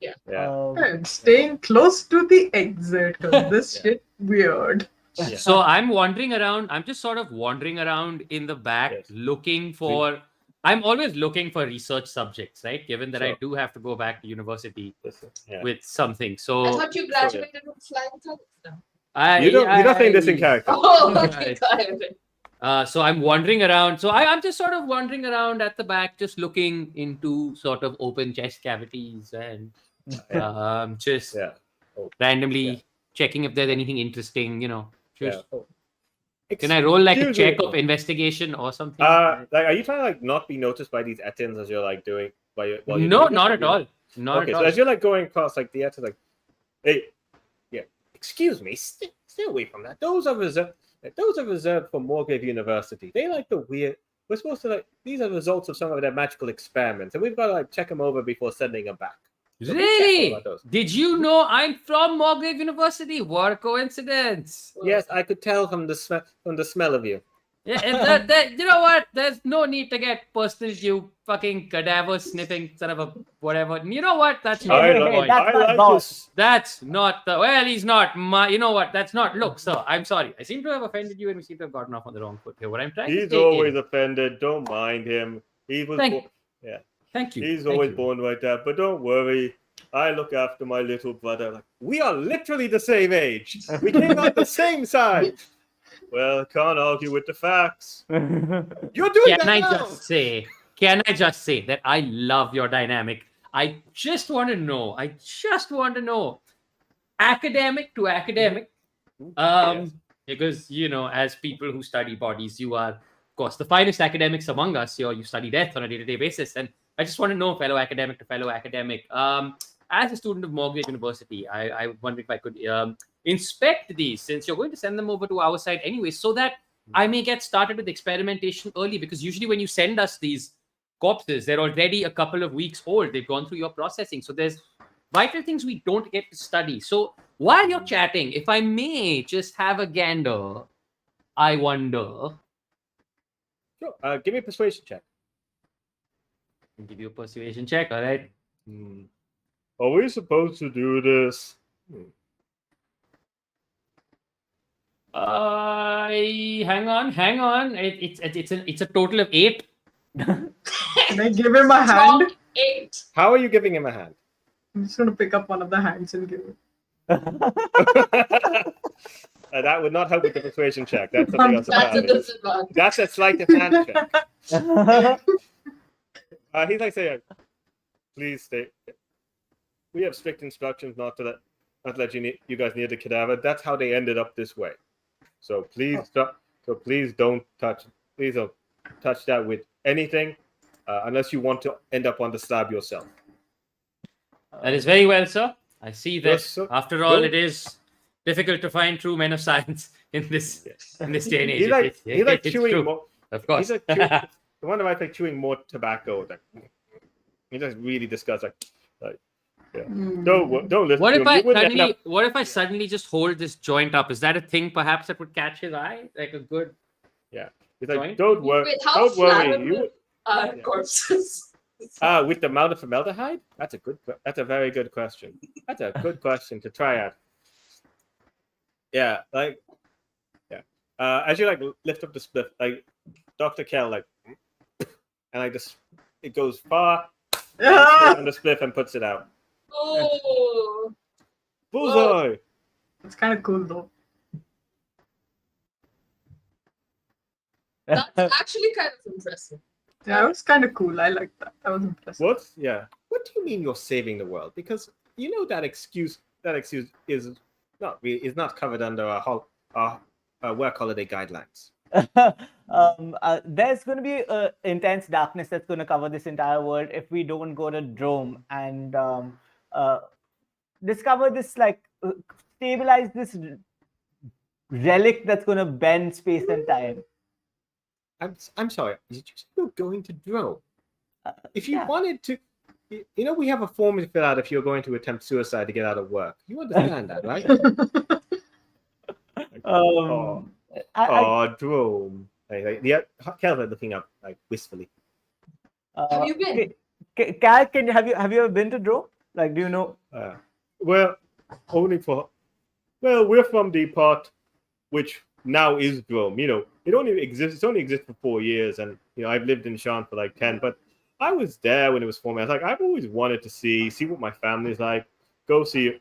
Yeah. I'm staying close to the exit because this shit weird. Yeah. So I'm wandering around. I'm just sort of wandering around in the back, looking for. I'm always looking for research subjects, right? Given that I do have to go back to university with something. So I thought you graduated with flying colors. You're not saying this in character. Oh, okay, got it. So I'm wandering around. So I'm just sort of wandering around at the back, just looking into sort of open chest cavities and just randomly checking if there's anything interesting, Just, Can I roll like a check of investigation or something? Like, are you trying to like not be noticed by these Etins as you're like doing? While you're no, not at all. Not okay, at so all. as you're like going across, like the Etins, like, hey, excuse me, stay away from that. Those are reserved for Morgrave University. They like the weird. We're supposed to like these are results of some of their magical experiments, and we've got to like check them over before sending them back. So really? Did you know I'm from Morgrave University? What a coincidence! Yes, I could tell from the smell of you. Yeah, you know what? There's no need to get personal. You fucking cadaver sniffing son of a whatever. You know what? That's not the point. That's not the. Well, he's not. You know what? That's not. Look, sir. I'm sorry. I seem to have offended you, and we seem to have gotten off on the wrong foot here. What I'm trying to say He's always offended. Don't mind him. He was. Thank you. He's always born like that. But don't worry. I look after my little brother. Like, we are literally the same age. We came out the same side. Well, can't argue with the facts. You're doing Can I just say that I love your dynamic? I just want to know. Academic to academic. Because, as people who study bodies, you are, of course, the finest academics among us. You study death on a day-to-day basis. And I just want to know, fellow academic to fellow academic. As a student of Morgrave University, I wonder if I could inspect these, since you're going to send them over to our side anyway, so that I may get started with experimentation early, because usually when you send us these corpses, they're already a couple of weeks old. They've gone through your processing. So there's vital things we don't get to study. So while you're chatting, if I may just have a gander, I wonder. Sure. Give me a persuasion check. I'll give you a persuasion check, all right? Are we supposed to do this? Hang on. It's a total of 8. Can I give him a hand? 8. How are you giving him a hand? I'm just gonna pick up one of the hands and give it. That would not help with the persuasion check. That's something else. That's a entirely. disadvantage. That's a sleight of hand check. He's like saying, "Please stay. We have strict instructions not to let you guys near the cadaver. That's how they ended up this way. So please don't touch that with anything, unless you want to end up on the slab yourself." That is very well, sir. I see that. Yes, sir. After all, Go. it is difficult to find true men of science in this day and age. He's like It's chewing true. more. Of course. He's like the one that I like chewing more tobacco. Like, he just really disgusts like yeah. Don't listen What to if him. I You wouldn't end suddenly? up- What if I suddenly just hold this joint up? Is that a thing, perhaps, that would catch his eye, like a good? He's like, joint? don't worry. Wait, how Don't worry. flammable are Yeah. corpses? With the amount of formaldehyde? That's a very good question. That's a good question to try out. Yeah. As you lift up the spliff, Dr. Kell and it goes far on the spliff and puts it out. Oh, Bullseye! It's kind of cool though. that's actually kind of impressive. Yeah, it was kind of cool. I like that. That was impressive. What? Yeah. What do you mean you're saving the world? Because you know that excuse is not covered under our work holiday guidelines. There's going to be intense darkness that's going to cover this entire world if we don't go to Droam and discover this, stabilize this relic that's going to bend space and time. I'm sorry. Did you say you're going to Droam? If you Yeah. wanted to, we have a form to fill out if you're going to attempt suicide to get out of work. You understand that, right? Droam. Kelvin looking up wistfully. Have you been? Cal, have you ever been to Droam? Do you know? We're from the part which now is Droam. It only exists. It's only existed for 4 years, and I've lived in Sharn for 10. But I was there when it was formed. I was I've always wanted to see what my family's like. Go see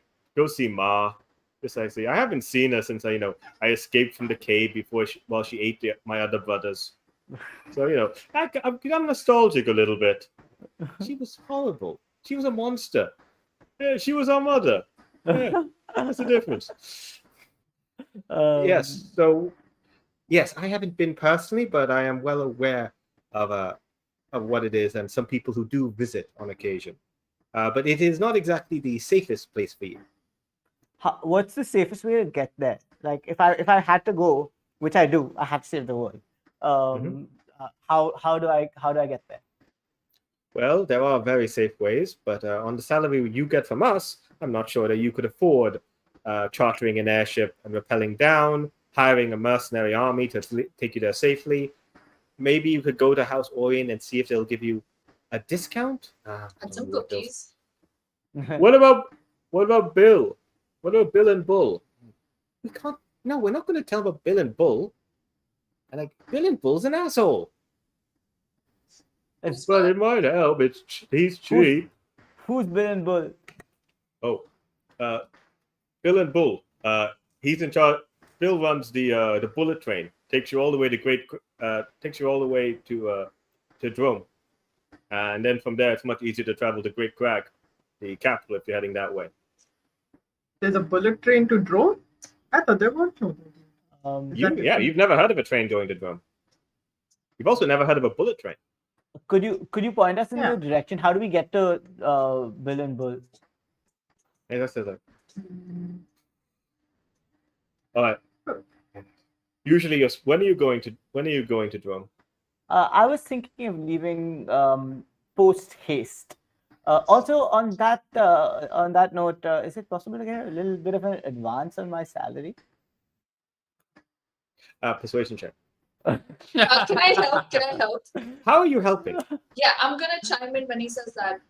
Ma. Precisely. I haven't seen her since I escaped from the cave while she ate my other brothers. So I'm nostalgic a little bit. She was horrible. She was a monster. Yeah, she was our mother. Yeah, that's the difference. Yes. So, yes, I haven't been personally, but I am well aware of what it is, and some people who do visit on occasion. But it is not exactly the safest place for you. What's the safest way to get there? If I had to go, which I do, I have to save the world. How do I get there? Well, there are very safe ways, but on the salary you get from us, I'm not sure that you could afford chartering an airship and rappelling down, hiring a mercenary army to take you there safely. Maybe you could go to House Orion and see if they'll give you a discount. And some cookies. What about Bill? What about Bill and Bull? We can't. No, we're not going to tell about Bill and Bull. And Bill and Bull's an asshole. But it might help. He's cheap. Who's Bill and Bull? Oh, Bill and Bull. He's in charge. Bill runs the bullet train. Takes you all the way to Droam, and then from there it's much easier to travel to Great Crag, the capital, if you're heading that way. There's a bullet train to Droam? I thought there was no. You've never heard of a train going to Droam. You've also never heard of a bullet train. Could you point us in the direction? How do we get to Bill and Bull? Hey, that's it. All right. Usually, when are you going to Droam? I was thinking of leaving post haste. Also, on that note, is it possible to get a little bit of an advance on my salary? Persuasion check. Can I help? How are you helping? Yeah, I'm gonna chime in when he says that.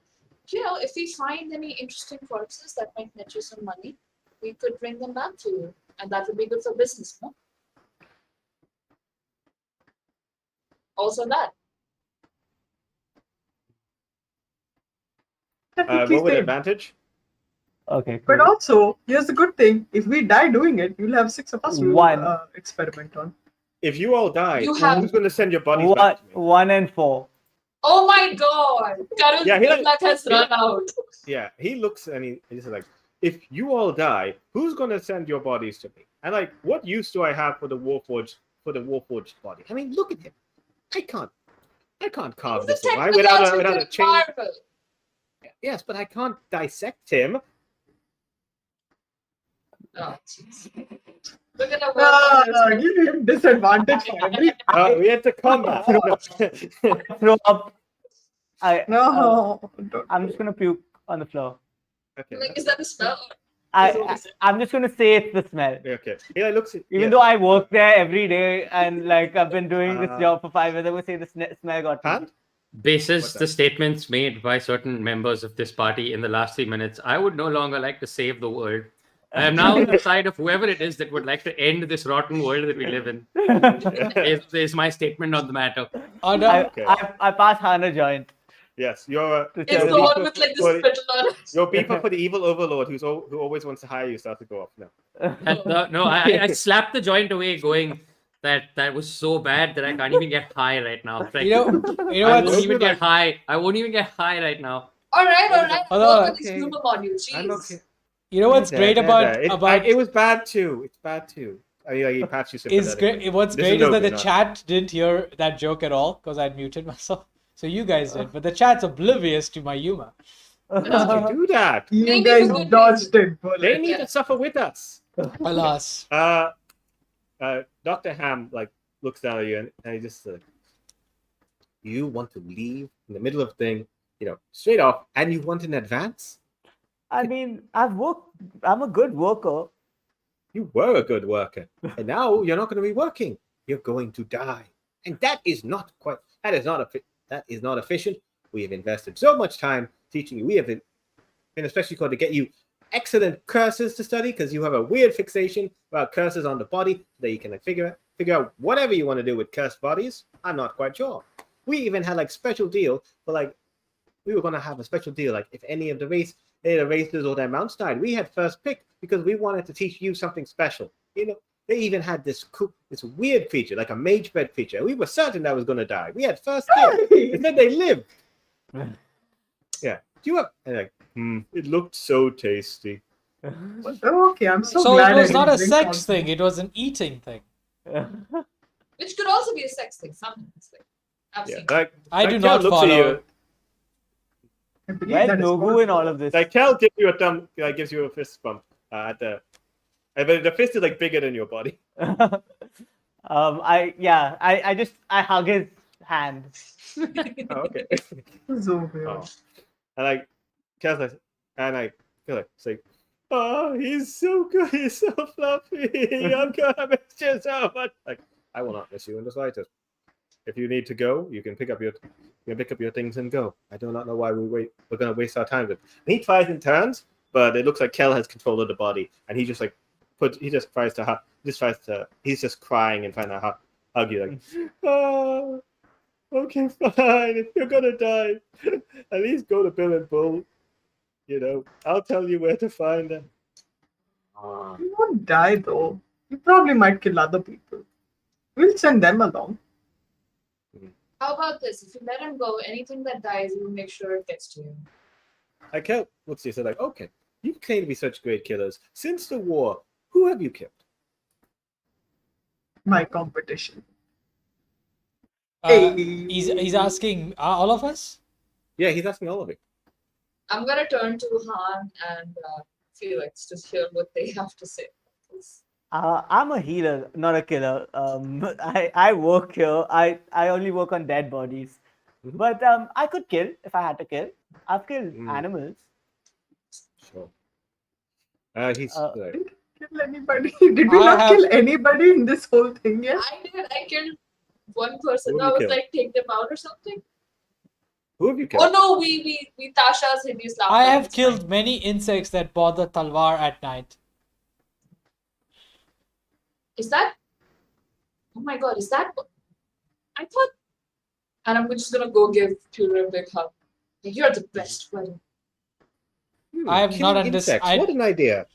If we find any interesting corpses that might net you some money, we could bring them back to you, and that would be good for business, no? Also that. What would advantage? Okay, But cool. also, here's the good thing: if we die doing it, you'll have 6 of us to One. experiment on. If you all die, You have- who's going to send your bodies back to me? 1 and 4. Oh my god! Karun's Yeah, he good like- luck has he run like- out. Yeah, he looks and he's like, if you all die, who's going to send your bodies to me? And like, what use do I have for the Warforged body? I mean, look at him. I can't carve He's a this thing right without a technological chain. marvel. Yes, but I can't dissect him. Oh, jeez. Look at the Give him disadvantage for every. We had to combat. Throw up. No, don't I'm do just it. gonna puke on the floor. Okay. Like, is that the smell? I'm just gonna say it's the smell. Okay. He like, looks at Even though I work there every day and like I've been doing this Uh, job for 5 years, I would say the smell got me. hand. Basis What's the that? statements made by certain members of this party in the last 3 minutes, I would no longer like to save the world. I am now on the side of whoever it is that would like to end this rotten world that we live in. Is my statement on the matter. Oh, no. Okay. I pass Hannah joint. Yes, you're to It's charity. the one with like the Sorry. spittle on it. your beeper for the evil overlord who always wants to hire you start to go off now. And, no, I slapped the joint away, going that was so bad that I can't even get high right now. Like, You know I what's won't even Like- get high. I won't even get high right now. Alright. Hold Work on. on this Okay. humor module. Jeez. I'm okay. you know what's There, great there, about there. It was bad too. It's bad too. I mean, like, he pats you is sympathetically. great. What's This great is no that the good, chat didn't hear that joke at all because I'd muted myself. So you guys did, but the chat's oblivious to my humor. How did you do that? You Maybe guys for good dodged it. They need to suffer with us. Alas. Dr. Ham like looks down at you and he just said, you want to leave in the middle of thing, straight off, and you want an advance? I mean, I'm a good worker. You were a good worker, and now you're not going to be working. You're going to die, and that is not efficient. We have invested so much time teaching you. We have been especially called to get you excellent curses to study because you have a weird fixation about curses on the body that you can like, figure out whatever you want to do with cursed bodies. I'm not quite sure. We even had like special deal for like we were going to have a special deal like if any of the races or their mounts died, we had first pick because we wanted to teach you something special. They even had this weird creature like a mage bed creature. We were certain that was going to die. We had first pick. And then they lived. Yeah. Do you have like? It looked so tasty. Okay, I'm so So glad it was I not a didn't drink sex all- thing; it was an eating thing. Which could also be a sex thing. Sometimes. Like, I've Yeah. seen. Like I do Kel not looks at follow. you. I believe Where's that is Nogu called- in all of this? Like Kel gives you a thumb, gives you a fist bump at the. But the fist is like bigger than your body. I hug his hand. Oh, okay. So weird. Oh. And like Kel's like, and I feel like say, oh, he's so good, he's so fluffy. I'm gonna miss you so much. Like I will not miss you in the slightest. If you need to go, you can pick up your things and go. I do not know why we're gonna waste our time with. And he tries and turns, but it looks like Kel has control of the body, and he just like he's just crying and trying to hug you like, oh, okay, fine. If you're gonna die, at least go to Bill and Bull. I'll tell you where to find them. You won't die though. You probably might kill other people. We'll send them along. How about this? If you let him go, anything that dies, you make sure it gets to you. I Kel looks at you and said like, okay, you claim to be such great killers. Since the war, who have you killed? My competition. He's asking all of us. Yeah, he's asking all of you. I'm gonna turn to Han and Felix to hear what they have to say. I'm a healer, not a killer. I work here. I only work on dead bodies. Mhm. But I could kill if I had to kill. I've killed animals. Sure. He's like, Did we kill anybody? Did we not kill anybody in this whole thing yet? I did. I killed one person. Who I you was killed? like, take them out or something. who have you killed? Oh no, we Tasha's hideous laughter. I have It's killed fine. many insects that bother Talvar at night. Is that? Oh my god, is that? I thought. And I'm just gonna go give Tudor a big hug. You're the best, buddy. I have not killing understood. insects. What an idea.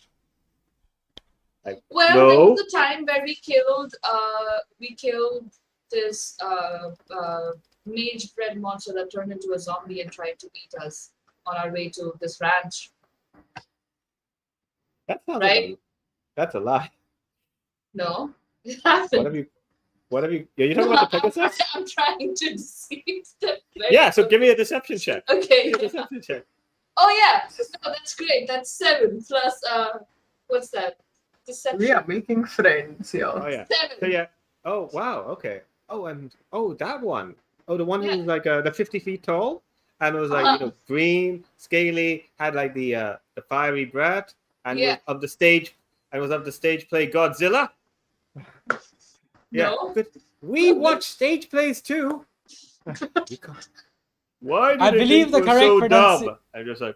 Like, Well, no. there was a time where we killed this mage bread monster that turned into a zombie and tried to eat us on our way to this ranch. That sounds Right? like that's a lie. No, it What happened. have you? Yeah, you talking about the Pegasus? I'm trying to deceive them. Yeah. So give me a deception check. Okay. Give me a deception check. Oh yeah. No, that's great. That's 7 plus what's that? Deception. We are making friends here. Oh yeah. 7. So yeah. Oh wow. Okay. Oh and that one. Oh, the one who was like the 50 feet tall, and it was like green, scaly, had like the fiery breath, and was of the stage. And was of the stage play Godzilla. Yeah. No. Good. We watch stage plays too. Why did I they believe think the we're correct so pronunci- dumb? I'm just like,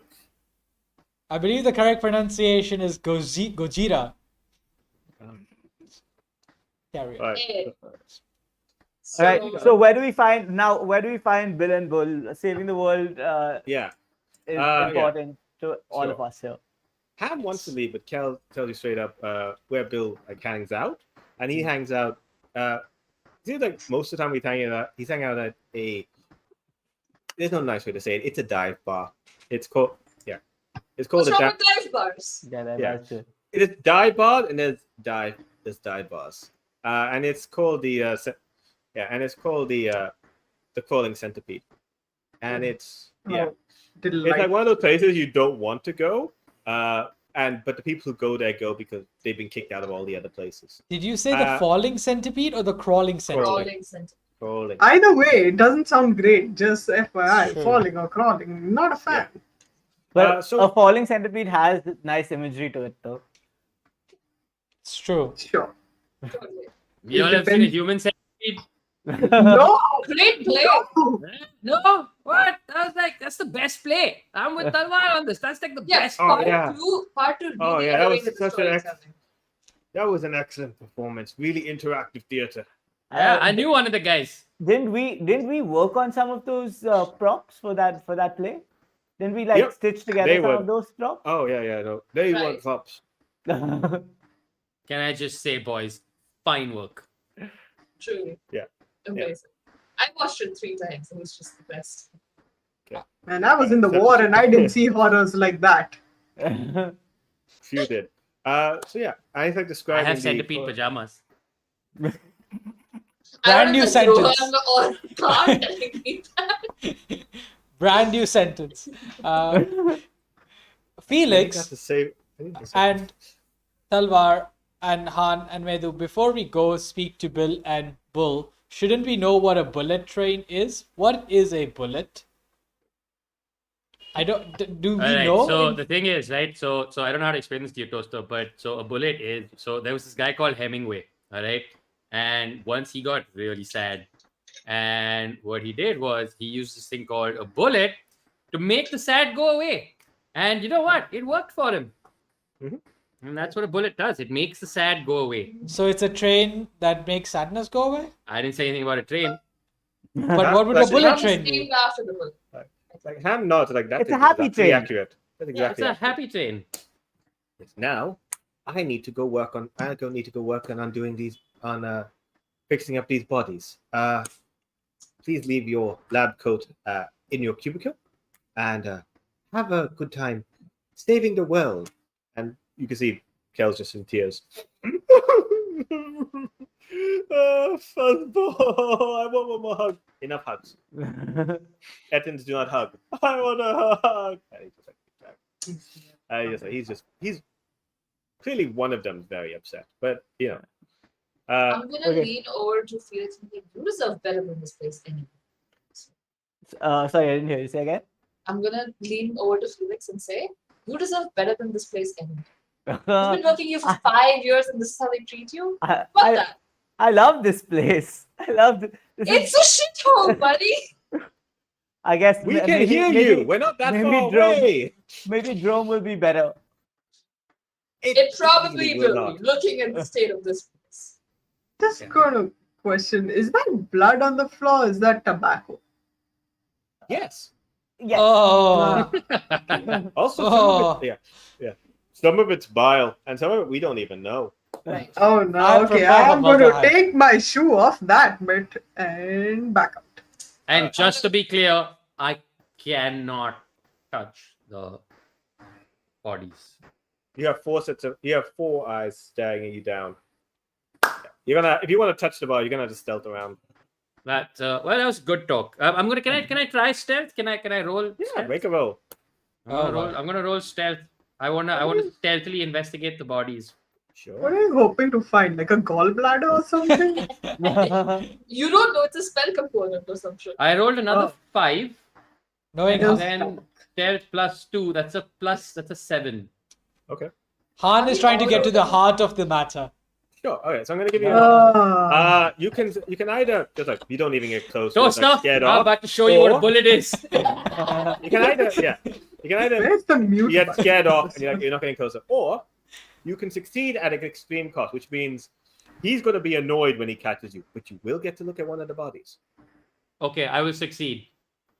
I believe the correct pronunciation is Gojira. Carry on. right. Eh. All right. So where do we find Bill and Bull? Saving the world Yeah. is Yeah. important to all of Sure. us here. Ham wants to leave, but Kel tells you straight up where Bill hangs out, and he hangs out. Seems like most of the time he's hanging out at a. There's no nice way to say it. It's a dive bar. It's called It's called What's a wrong with dive bars? Yeah, Yeah. that's good. It is dive bar, and there's dive bars, and it's called the the crawling centipede, and it's it's like one of those places you don't want to go, but the people who go there go because they've been kicked out of all the other places. Did you say the falling centipede or the crawling centipede? Crawling centipede. Crawling. Either way, it doesn't sound great. Just FYI, Sure. falling or crawling, not a fan. But so- a falling centipede has nice imagery to it, though. It's true. Sure. Totally. You all have seen a human centipede? No. Great play. No, what? I was like, that's the best play. I'm with Talvar on this. That's like the Yeah, best. Oh, part yeah. two. Oh, really yeah, that was elevated such an storytelling. That was an excellent performance. Really interactive theater. Yeah, I knew one of the guys. Didn't we work on some of those props for that play? Didn't we Yep, stitch together they some were. of those props? Oh yeah, no, they Right. weren't flops. Can I just say, boys, fine work. Truly. Yeah. Amazing. I watched it 3 times. It was just the best. And I was in the war and I didn't see horrors like that. Few did. So yeah, I think I describing have the centipede pajamas. Brand new sentence. On card telling me that. Brand new sentence. Felix and Talvar and Han and Medu, before we go speak to Bill and Bull, shouldn't we know what a bullet train is? What is a bullet? I don't. Do we Alright, know? so the thing is, right? So I don't know how to explain this to you, Toaster, but so a bullet is there was this guy called Hemingway, all right? And once he got really sad, and what he did was he used this thing called a bullet to make the sad go away. And you know what? It worked for him. Mhm. And that's what a bullet does. It makes the sad go away. So it's a train that makes sadness go away? I didn't say anything about a train. But what would a That's bullet It's train do? named after the book. Like Ham nods like that. It's a is happy exactly train. accurate. That's Yeah, it's exactly a accurate. happy train. Yes, now I need to go work on. Doing these fixing up these bodies. Please leave your lab coat in your cubicle and have a good time saving the world. And you can see Kel's just in tears. Fuzzball, I want one more hug. Enough hugs. Ettins do not hug. I want a hug. And he's clearly one of them is very upset, but you know. I'm gonna okay. lean over to Felix and think you deserve better than this place anyway. Sorry, I didn't hear you. Say again. I'm gonna lean over to Felix and say, you deserve better than this place anyway. I've been working here for 5 years and this is how they treat you? What the? I love this place. I love this. It's a shithole, buddy! I guess We can hear you. We're not that maybe far Droam- away. Maybe Droam will be better. It probably really will not. be, looking at the state of this place. Just Yeah. got a question. Is that blood on the floor? Or is that tobacco? Yes. Yes. Oh. Also, Oh. some of it's bile, and some of it we don't even know. Right. Oh no, I okay. prefer I am going to formaldehyde. take my shoe off that bit and back out. And just to be clear, I cannot touch the bodies. You have four eyes staring at you down. You're gonna, if you want to touch the bar, you're gonna have to stealth around. That well, that was good talk. I'm gonna. Can I try stealth? Can I roll? Yeah, stealth? make a roll. I'm gonna roll stealth. I wanna stealthily investigate the bodies. Sure. What are you hoping to find? Like a gallbladder or something? You don't know it's a spell component or some shit. I rolled another Oh. 5. Knowing Yes. Then stealth plus 2. That's a 7. Okay. Han is trying to get to the heart of the matter. Sure. Okay. So I'm gonna give you. You can either just like you don't even get close. Don't just, like, stop! scared I'm off. about to show you what a or- bullet is. You can either Where's the mute? you get button? scared off and you're not getting closer, or you can succeed at an extreme cost, which means he's going to be annoyed when he catches you, but you will get to look at one of the bodies. Okay, I will succeed.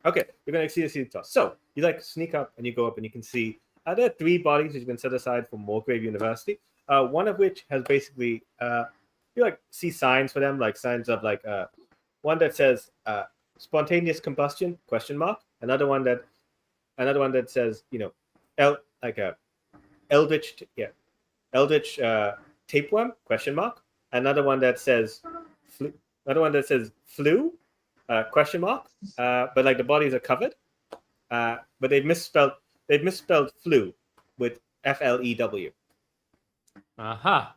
Okay, you're going to exceed the toss. So you like sneak up and you go up and you can see there are 3 bodies which have been set aside for Morgrave University. One of which has basically you like see signs for them, like signs of like one that says spontaneous combustion ? Another one that says eldritch tapeworm ? Another one that says flu ? But like the bodies are covered, but they've misspelled flu with FLEW. Aha.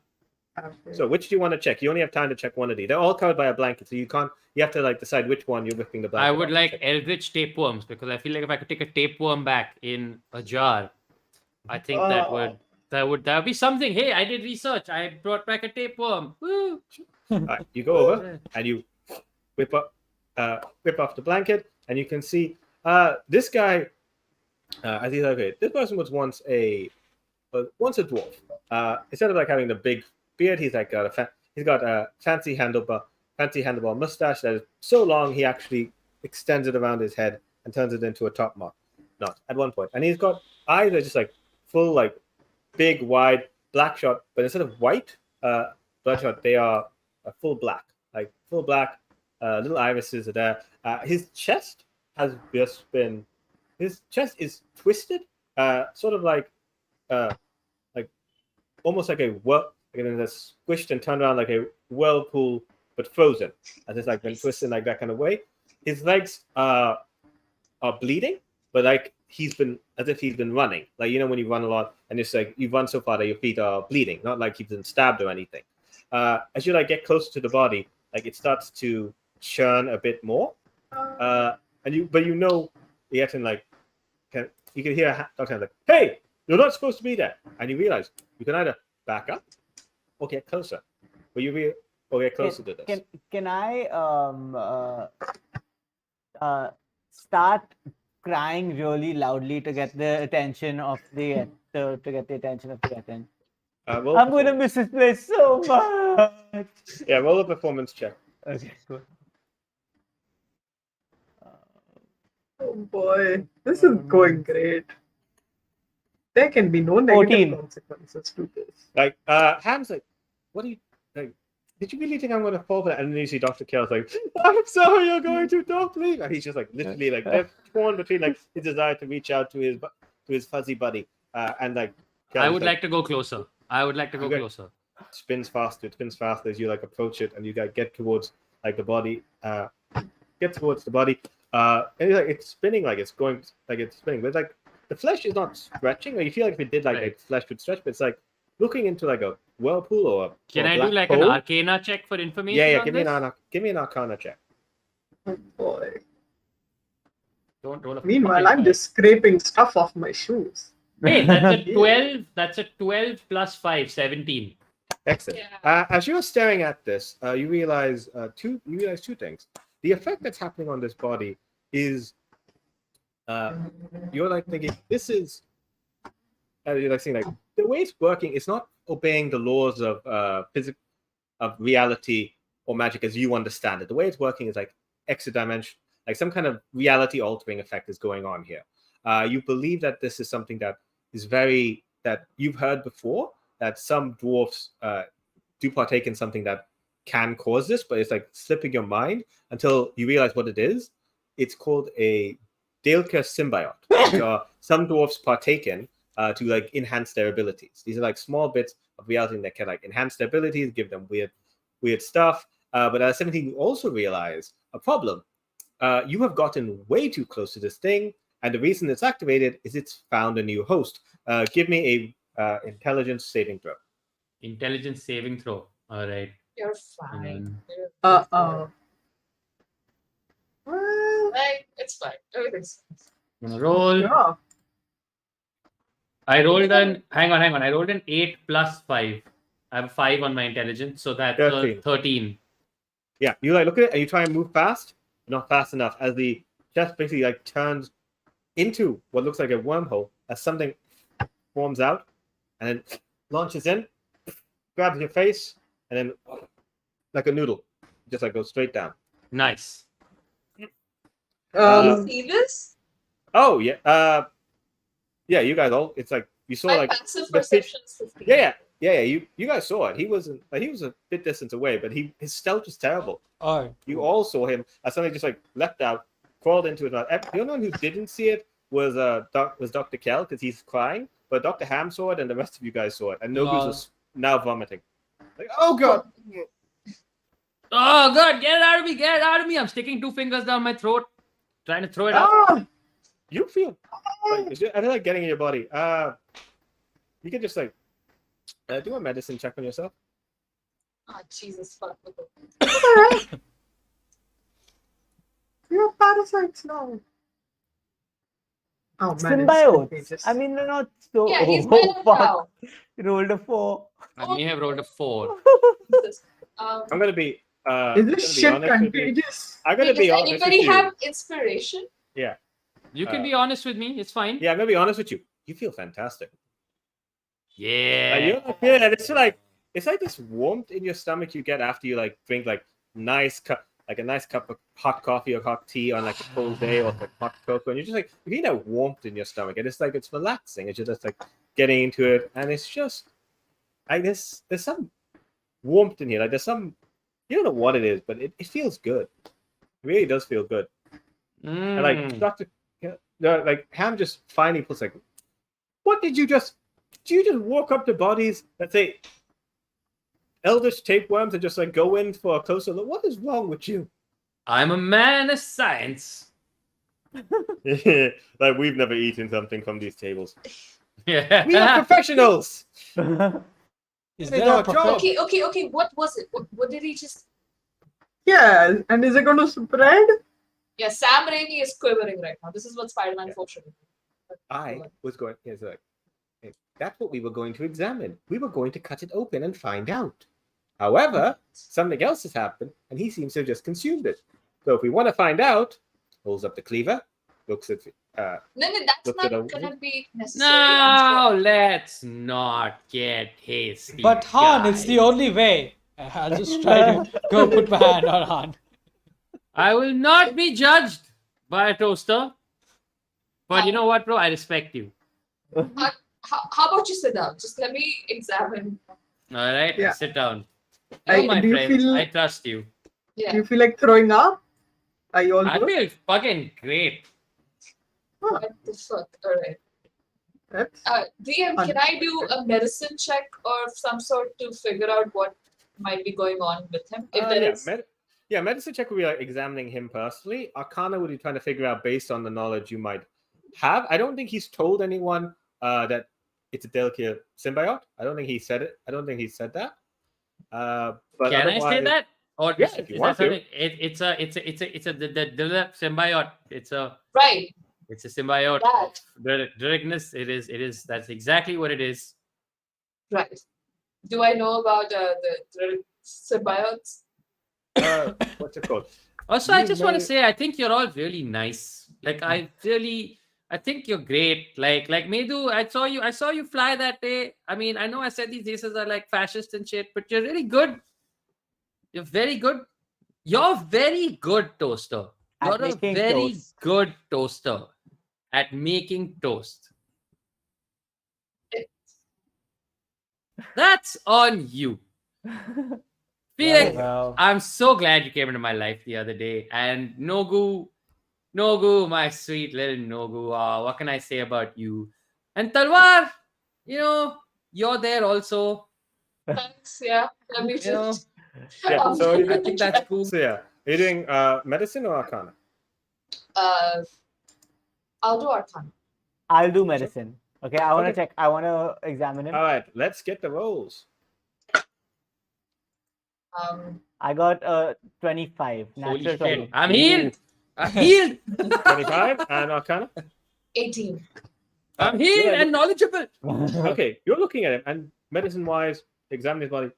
So which do you want to check? You only have time to check one of these. They're all covered by a blanket, so you have to like decide which one you're ripping the blanket. I would off. like Check. eldritch tapeworms because I feel like if I could take a tapeworm back in a jar, I think that would be something. Hey, I did research. I brought back a tapeworm. Woo! Alright, you go over and you whip off the blanket, and you can see this guy. As he's okay, this person was once a dwarf. Instead of like having the big beard, he's like got a fancy handlebar mustache that is so long he actually extends it around his head and turns it into a top knot at one point. And he's got eyes that are just like full, like big, wide, black shot, but instead of white bloodshot, they are full black, little irises are there. His chest is twisted, sort of like almost like it's squished and turned around like a whirlpool, but frozen, as it's like been twisted like that kind of way. His legs are bleeding, but like he's been running, like when you run a lot and it's like you run so far that your feet are bleeding, not like he's been stabbed or anything. As you like get closer to the body, like it starts to churn a bit more, and you have to like you can hear a doctor like, "Hey, you're not supposed to be there," and you realize you can either back up or get closer, or get closer to this. Can I start crying really loudly to get the attention of the attendant? I'm gonna miss this place so much. Yeah, roll a performance check. Okay, cool. Oh boy, this is going great. There can be no negative 14. consequences to this. Like, Ham's like, what do you like? Did you really think I'm going to fall for that? And then you see Dr. Kell's like, I'm sorry, you're going to, don't leave. And he's just like, literally, like, they're torn between like his desire to reach out to his fuzzy buddy, and like, I would like to go closer. Closer. It spins faster as you like approach it, and you like get towards like the body, and it's like it's spinning, like it's going, like it's spinning, but like the flesh is not stretching. Like you feel like if it did, like flesh would stretch, but it's like looking into like a whirlpool or Can I I do like an arcana check for information? Yeah. on Give me an arcana check. Oh boy. Don't roll a Meanwhile, fucking I'm die. just scraping stuff off my shoes. Hey, that's a 12. That's a 12 plus 5, 17. Excellent. Yeah. As you're staring at this, you realize two things. The effect that's happening on this body is you're like thinking this is you're like saying like the way it's working, it's not obeying the laws of physics, of reality or magic as you understand it. The way it's working is like extra dimension, like some kind of reality altering effect is going on here. You believe that this is something that is that you've heard before, that some dwarfs do partake in something that can cause this, but it's like slipping your mind until you realize what it is. It's called a Dalka symbiote, which are some dwarfs partake in to like enhance their abilities. These are like small bits of reality that can like enhance their abilities, give them weird stuff. But at 17, you also realize a problem. You have gotten way too close to this thing, and the reason it's activated is it's found a new host. Give me a intelligence saving throw. Intelligence saving throw. All right. You're fine. Uh-oh. Well, Like, it's fine. Everything's fine. Gonna roll. yeah. I rolled an. Hang on. I rolled an 8 plus 5. I have a 5 on my intelligence, so that's 13. Yeah, you like look at it and you try and move fast, but not fast enough, as the chest basically like turns into what looks like a wormhole as something forms out and then launches in, grabs your face, and then like a noodle, just like goes straight down. Nice. Can you see this? Oh yeah, yeah. You guys all. It's like you saw My like passive the fish- perception is 15. yeah. You guys saw it. He was a bit distance away, but his stealth was terrible. Oh, You all saw him as something just like leapt out, crawled into it. The only one who didn't see it was Dr. Kell because he's crying, but Dr. Ham saw it and the rest of you guys saw it, and Nogus was now vomiting. Like, oh god. Oh god, get it out of me! Get it out of me! I'm sticking 2 fingers down my throat, trying to throw it out. Ah, You feel like, I feel like getting in your body. You can just like do a medicine check on yourself. Oh, Jesus fuck. you have parasites now. Oh man. Symbiotes. I mean, they're not so. Yeah, he's oh, better fuck. now. Rolled a 4. I may have rolled a 4. Jesus. I'm gonna be. Is gonna this be shit honest with you. contagious? I'm gonna Does be honest with anybody you. have inspiration? Yeah, You can be honest with me. It's fine. yeah. I'm gonna be honest with you. You feel fantastic. Yeah. You're like, yeah, it's like this warmth in your stomach you get after you like drink like a nice cup of hot coffee or hot tea on like a cold day, or like hot cocoa, and you're just like you feel that warmth in your stomach, and it's like it's relaxing. It's just like getting into it, and it's just I guess there's some warmth in here. Like there's some you don't know what it is, but it feels good. It really does feel good. And like like Ham just finally puts like, what did you just walk up to bodies that say eldritch tapeworms and just like go in for a closer look? What is wrong with you? I'm a man of science. Like we've never eaten something from these tables. Yeah. We are professionals. is It is there our a job. Okay. What was it? What did he just? Yeah, and is it going to spread? Yeah, Sam Raimi is quivering right now. This is what Spider-Man 4 should do. I was going. It's like that's what we were going to examine. We were going to cut it open and find out. However, something else has happened, and he seems to have just consumed it. So if we want to find out, holds up the cleaver, looks at. No, that's Looked not at a- gonna be necessary. No, let's not get hasty. But Han, it's the guys. only way. I'll just try to go put my hand on Han. I will not be judged by a toaster. But you know what, bro? I respect you. How about you sit down? Just let me examine. All right, Yeah. sit down. I- Oh, my do you friends, feel- I trust you. Yeah. Do you feel like throwing up? Are you all I good? feel fucking great. What the fuck? Alright. That's DM, can I do a medicine check or some sort to figure out what might be going on with him? If there is. Medicine check would be like examining him personally. Arcana would be trying to figure out based on the knowledge you might have. I don't think he's told anyone that it's a delicate symbiote. I don't think he said it. I don't think he said that. But Can I say otherwise- that? Or Yeah, is if you that want to. something? It's a the symbiote. Right. It's a symbiote. That. Directness. It is. That's exactly what it is. Right. Do I know about the symbiotes? What's it called? Also, I You just want to may- say, I think you're all really nice. Like, I think you're great. Like Medu, I saw you fly that day. I mean, I know I said these Desis are like fascist and shit, but you're really good. You're very good. You're very good, Toaster. At You're a making very toast. good toaster at making toast. That's on you. Felix, Well, I'm so glad you came into my life the other day. And Nogu, my sweet little Nogu, what can I say about you? And Talvar, you're there also. Thanks. Yeah. Let me You know, just. Yeah, Um, so I think that's cool. So yeah, are you doing medicine or arcana? I'll do Arcana. I'll do medicine. Okay, I want to Okay. check. I want to examine him. All right, let's get the rolls. I got 25. Holy Natural shit. 20. I'm healed. I'm healed. 25 and arcana. 18. I'm healed and knowledgeable. Okay, you're looking at him, and medicine-wise, examining his body.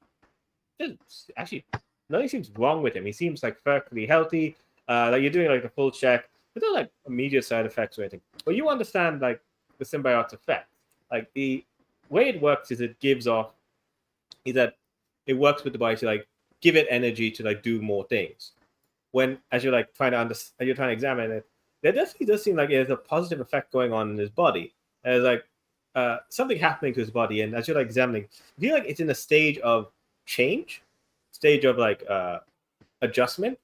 Actually, nothing seems wrong with him. He seems like perfectly healthy. Like you're doing like a full check. There's no like immediate side effects or anything. But you understand like the symbiote's effect. Like the way it works is that it works with the body to like give it energy to like do more things. When as you're like trying to examine it, there definitely does seem like there's a positive effect going on in his body. There's like something happening to his body, and as you're like examining, I feel like it's in a stage of change, stage of like adjustment.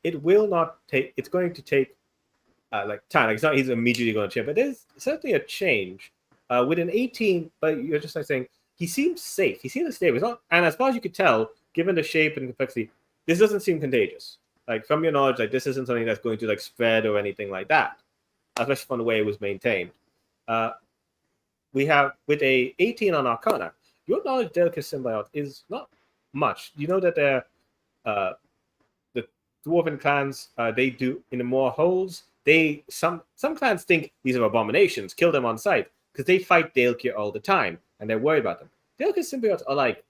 It will not take. It's going to take like time. Like it's not. He's immediately going to change, but there's certainly a change with an 18. But you're just like saying he seems safe. He seems stable. It's not, and as far as you could tell, given the shape and complexity, this doesn't seem contagious. Like from your knowledge, like this isn't something that's going to like spread or anything like that, especially from the way it was maintained. We have with a 18 on Arcana. Your knowledge, Delicate Symbiote, is not much. You know that the dwarven clans they do in the more holes. Some clans think these are abominations. Kill them on sight because they fight Dalekir all the time and they're worried about them. Delicate Symbiotes are like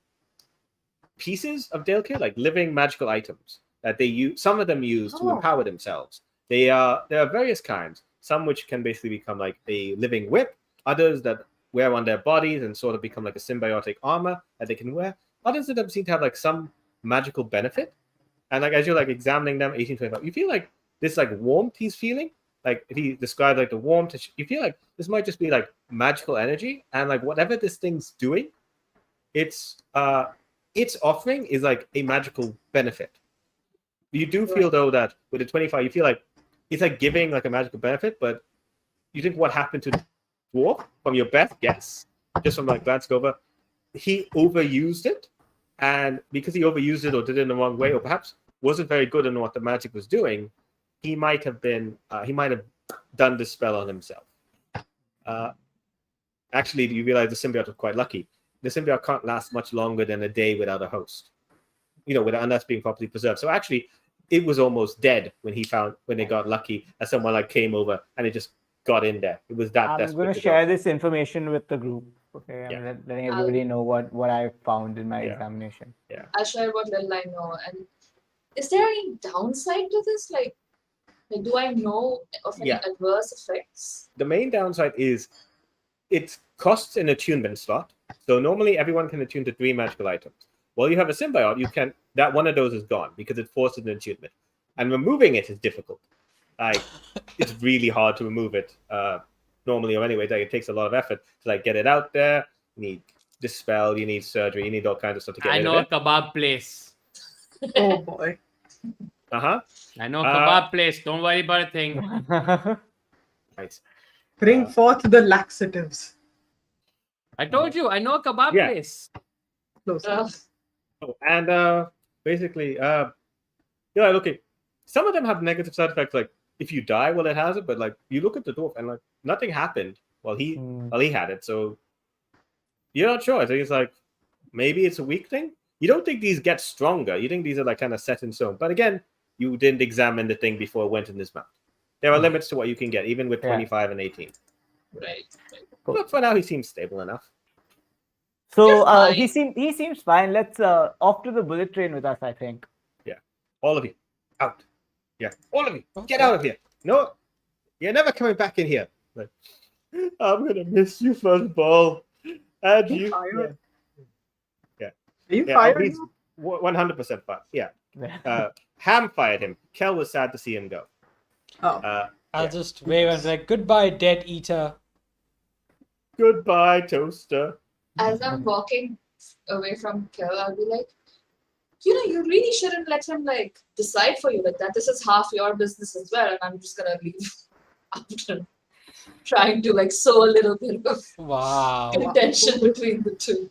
pieces of Dalekir, like living magical items that they use. Some of them use to empower themselves. There are various kinds. Some which can basically become like a living whip. Others that wear on their bodies and sort of become like a symbiotic armor that they can wear. Others of them seem to have like some magical benefit. And like as you're like examining them, 1825, you feel like this like warmth he's feeling. Like if he described like the warmth, you feel like this might just be like magical energy, and like whatever this thing's doing, its offering is like a magical benefit. You do feel though that with the 25, you feel like it's like giving like a magical benefit, but you think what happened to Dwarf, from your best guess, just from like glancing over, he overused it, and because he overused it or did it in the wrong way, or perhaps wasn't very good in what the magic was doing, he might have done this spell on himself. Actually, you realize the symbiote was quite lucky. The symbiote can't last much longer than a day without a host, unless being properly preserved. So actually, it was almost dead when they got lucky that someone like came over and it just got in there. It was that desperate. I'm going to share this information with the group. Okay, Yeah. I'm letting everybody know what I found in my examination. Yeah. I'll share what little I know. And is there any downside to this? Like do I know of any adverse effects? The main downside is it costs an attunement slot. So normally everyone can attune to 3 magical items. While you have a symbiote, that one of those is gone because it forces an attunement. And removing it is difficult. Like it's really hard to remove it normally, or anyway, it takes a lot of effort to like get it out there. You need dispel, you need surgery, you need all kinds of stuff to get rid of it. I know a kebab place. Oh boy. I know a kebab place. Don't worry about a thing. Nice. Bring forth the laxatives. I told you, I know a kebab place. And basically, looking, some of them have negative side effects. Like if you die while it has it, but like you look at the dwarf and like nothing happened while he had it. So you're not sure. I think it's like maybe it's a weak thing. You don't think these get stronger. You think these are like kind of set in stone. But again, you didn't examine the thing before it went in his mouth. There are limits to what you can get, even with 25 and 18. Right. But for now, he seems stable enough. So he seems fine. Let's off to the bullet train with us, I think. Yeah. All of you. Out. Yeah. All of you. Get out of here. No. You're never coming back in here. Like, I'm going to miss you, Fuzzball. And you. Yeah. Are you fired? He's 100% fired. Yeah. Ham fired him. Kel was sad to see him go. Oh. I'll just wave and be like, goodbye, dead eater. Goodbye, toaster. As I'm walking away from Kill, I'll be like, you really shouldn't let him like decide for you like that. This is half your business as well, and I'm just gonna leave after trying to like sow a little bit of Wow. contention between the two.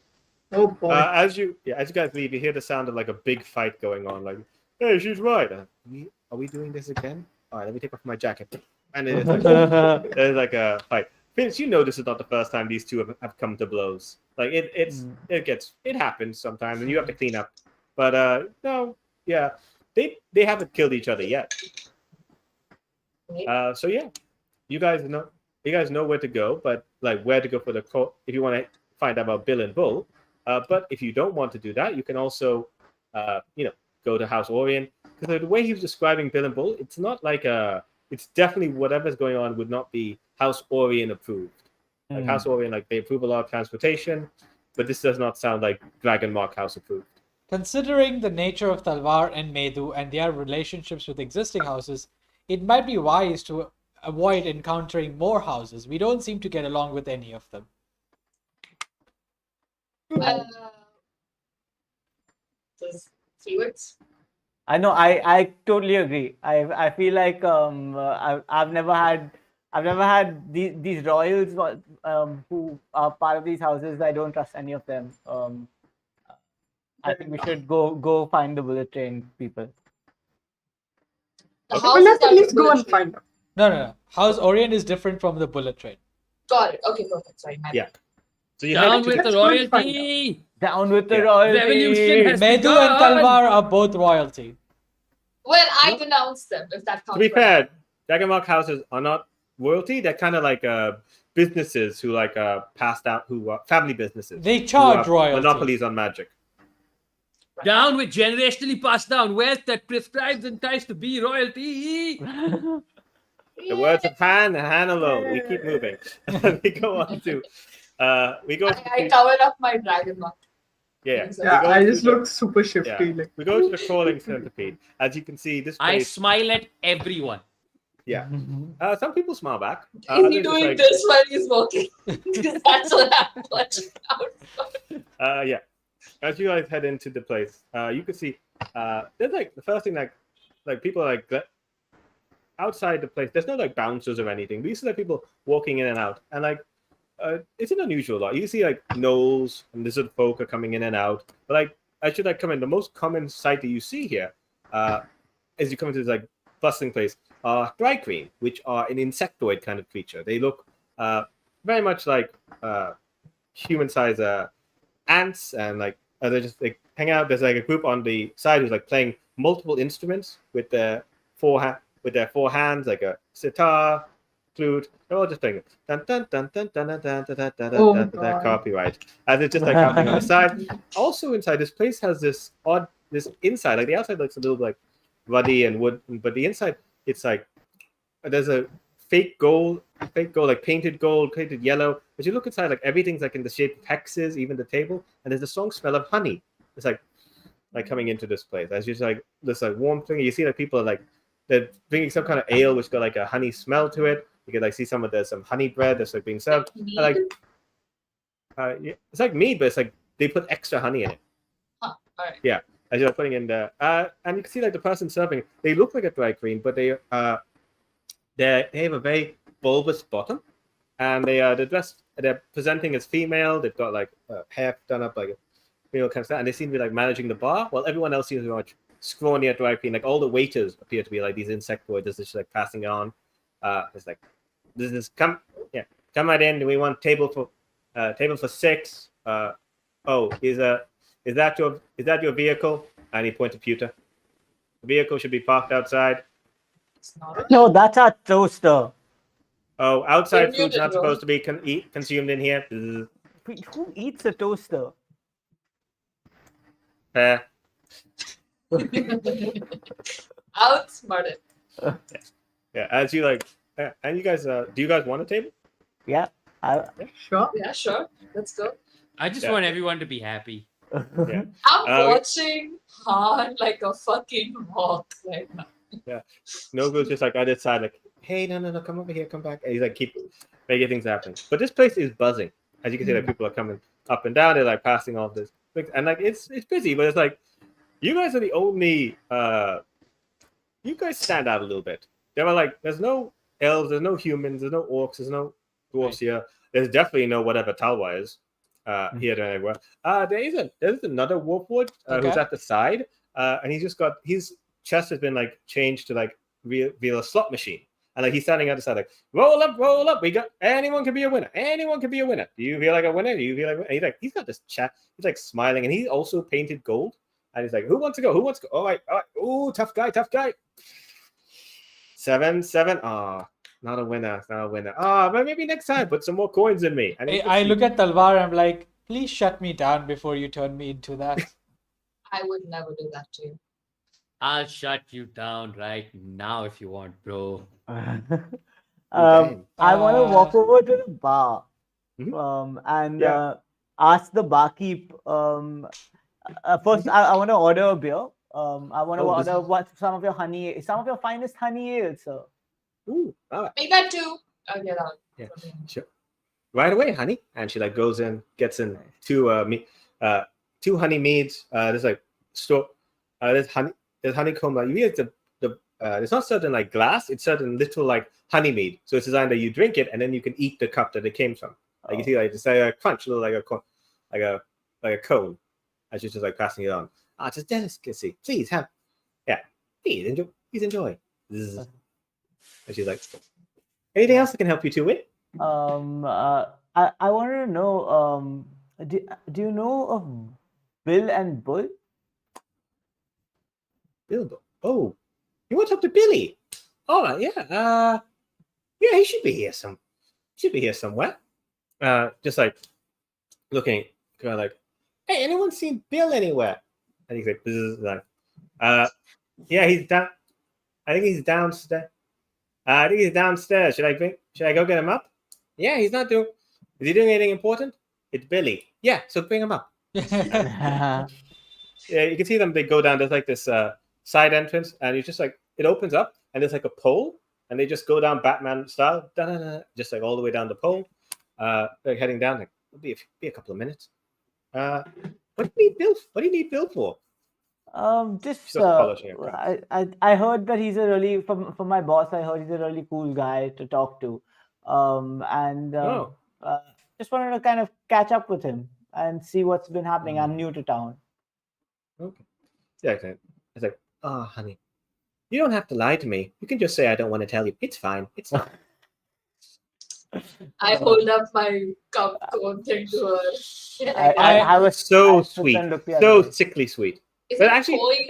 Oh boy. As you guys leave, you hear the sound of like a big fight going on. Like, hey, she's right. Are we doing this again? All right, let me take off my jacket. And it's like, there's like a fight. Vince, you know this is not the first time these two have come to blows. Like it happens sometimes, and you have to clean up. But no, yeah, they haven't killed each other yet. So yeah, you guys know where to go, but like where to go for the call if you want to find out about Bill and Bull. But if you don't want to do that, you can also go to House Orion, because the way he was describing Bill and Bull, it's not like it's definitely whatever's going on would not be House Orion approved. Like House Orion, like they approve a lot of transportation, but this does not sound like Dragon Mark House approved. Considering the nature of Talvar and Medu and their relationships with existing houses, it might be wise to avoid encountering more houses. We don't seem to get along with any of them. Felix? I know. I totally agree. I feel like I've never had these royals who are part of these houses. I don't trust any of them. I think we should go find the bullet train people. The Well, houses let's at are least go bullet and train. find them. No. House Orion is different from the bullet train. Got it. Okay, perfect. Sorry, my Yeah. So you Down head with to, the Let's go and find royalty. Down with the Yeah. royalty. Revolution has Medu begun. and Talvar are both royalty. Well, I denounce them if that counts. to be for fair, Dragon Mark houses are not royalty. They're kind of like businesses who like passed out, who are family businesses. They who charge have royalty. monopolies on magic. Down with generationally passed down wealth that prescribes and tries to be royalty. The words of Han and Han alone. We keep moving. We go on to. We go. I covered up my dragon mark. Yeah. Yeah, we go I to just the- look super shifty. Yeah. Like, We go to the crawling centipede. As you can see, this I place. smile at everyone. Yeah. Some people smile back. Is Others he just doing like, this while he's walking? That's what I'm watching out. Yeah. As you guys head into the place, you can see there's like the first thing like people are like outside the place. There's no like bouncers or anything. These are like people walking in and out, and like it's an unusual lot. You can see like gnolls and lizard folk are coming in and out. But like as you like come in, the most common sight that you see here, as you come into this like bustling place, are dry queen, which are an insectoid kind of creature. They look very much like human-sized ants, and like they just like hang out. There's like a group on the side who's like playing multiple instruments with their four hands, like a sitar, flute. They're all just playing it. Dun, dun, dun, dun, dun, dun, dun, dun, dun, dun, Oh, dun, dun, God. copyright. As it's just like happening on the side. Also inside, this place has this inside. Like the outside looks a little like ruddy and wood, but the inside it's like there's a fake gold, like painted gold, painted yellow. As you look inside, like everything's like in the shape of hexes, even the table, and there's a strong smell of honey. It's like coming into this place. As you like this like warm thing, you see like people are like they're drinking some kind of ale which got like a honey smell to it. You can like see there's some honey bread that's like being served. Mead? And, like it's like mead, but it's like they put extra honey in it. All right. Yeah, as you're putting in there, and you can see like the person serving. They look like a dry queen, but they have a very bulbous bottom, and they're dressed. They're presenting as female. They've got like hair done up like female kind of stuff, and they seem to be like managing the bar, while everyone else seems to be much scrawnier dry queen. Like all the waiters appear to be like these insectoids, just like passing on. It's like this is come right in. We want table for 6. Is that your vehicle? And he pointed to Pewter. The vehicle should be parked outside. It's not. No, that's our toaster. Oh, outside They food's muted, not bro. supposed to be consumed in here. Bzz. Wait, who eats a toaster? Fair. Outsmarted. Yeah, as you like, and you guys, do you guys want a table? Yeah. sure. Yeah, sure. Let's go. I just Yeah. want everyone to be happy. Yeah. I'm Uh, watching Han like a fucking hawk right now. Nogu's just like on his side, like, hey, no, come over here, come back. And he's like, keep making things happen. But this place is buzzing. As you can see, like people are coming up and down. They're like passing all this, and like it's busy, but it's like you guys are the only. You guys stand out a little bit. There are like, there's no elves, there's no humans, there's no orcs, there's no dwarves here. There's definitely no whatever Talvar is here and everywhere. There's another warlord who's at the side, and he's just got his chest has been like changed to like real a slot machine, and like he's standing at the side like roll up. We got anyone can be a winner. Anyone can be a winner. Do you feel like a winner? Do you feel like? And he's got this chat. He's like smiling, and he's also painted gold. And he's like, who wants to go? Who wants to go? All right. Ooh, tough guy. 7. Ah, not a winner. But maybe next time, put some more coins in me. And I look at Talvar and I'm like, please shut me down before you turn me into that. I would never do that to you. I'll shut you down right now if you want, bro. I want to walk over to the bar, Mhm. and Yeah. ask the barkeep. First, I want to order a beer. I want to order some of your finest honey ale, sir. Ooh, all right. Make that 2. I'll get out. Yeah, sure. Right away, honey. And she like goes in, gets in two honey meads. There's like there's honeycomb. Like you get it's not served in like glass. It's served in little like honey mead. So it's designed that you drink it and then you can eat the cup that it came from. Like you see, like it's like a crunch, little like a cone. And she's just like passing it on. It's a delicacy. Please have, please enjoy. Zzz. And she's like, anything else I can help you two with? I wanted to know, do you know of Bill and Bull? Bill. Oh, you want to talk to Billy? All right, yeah. He should be here somewhere. Just like looking, kind of like, hey, anyone seen Bill anywhere? And he's like, he's down. I think he's downstairs. Should I go get him up? Yeah, he's not doing. Is he doing anything important? It's Billy. Yeah, so bring him up. Yeah, you can see them. They go down. There's like this side entrance, and it's just like it opens up, and there's like a pole, and they just go down Batman style, just like all the way down the pole. They're heading down. Like it'll be a couple of minutes. What do you need Bill for? I heard that he's a really from my boss. I heard he's a really cool guy to talk to, just wanted to kind of catch up with him and see what's been happening. I'm new to town. Okay. Yeah, okay. It's like, honey, you don't have to lie to me. You can just say I don't want to tell you. It's fine. It's fine. I hold up my cup cone thing to her. I was so I sweet, looked the so other way. sickly sweet. Is But it actually, koi?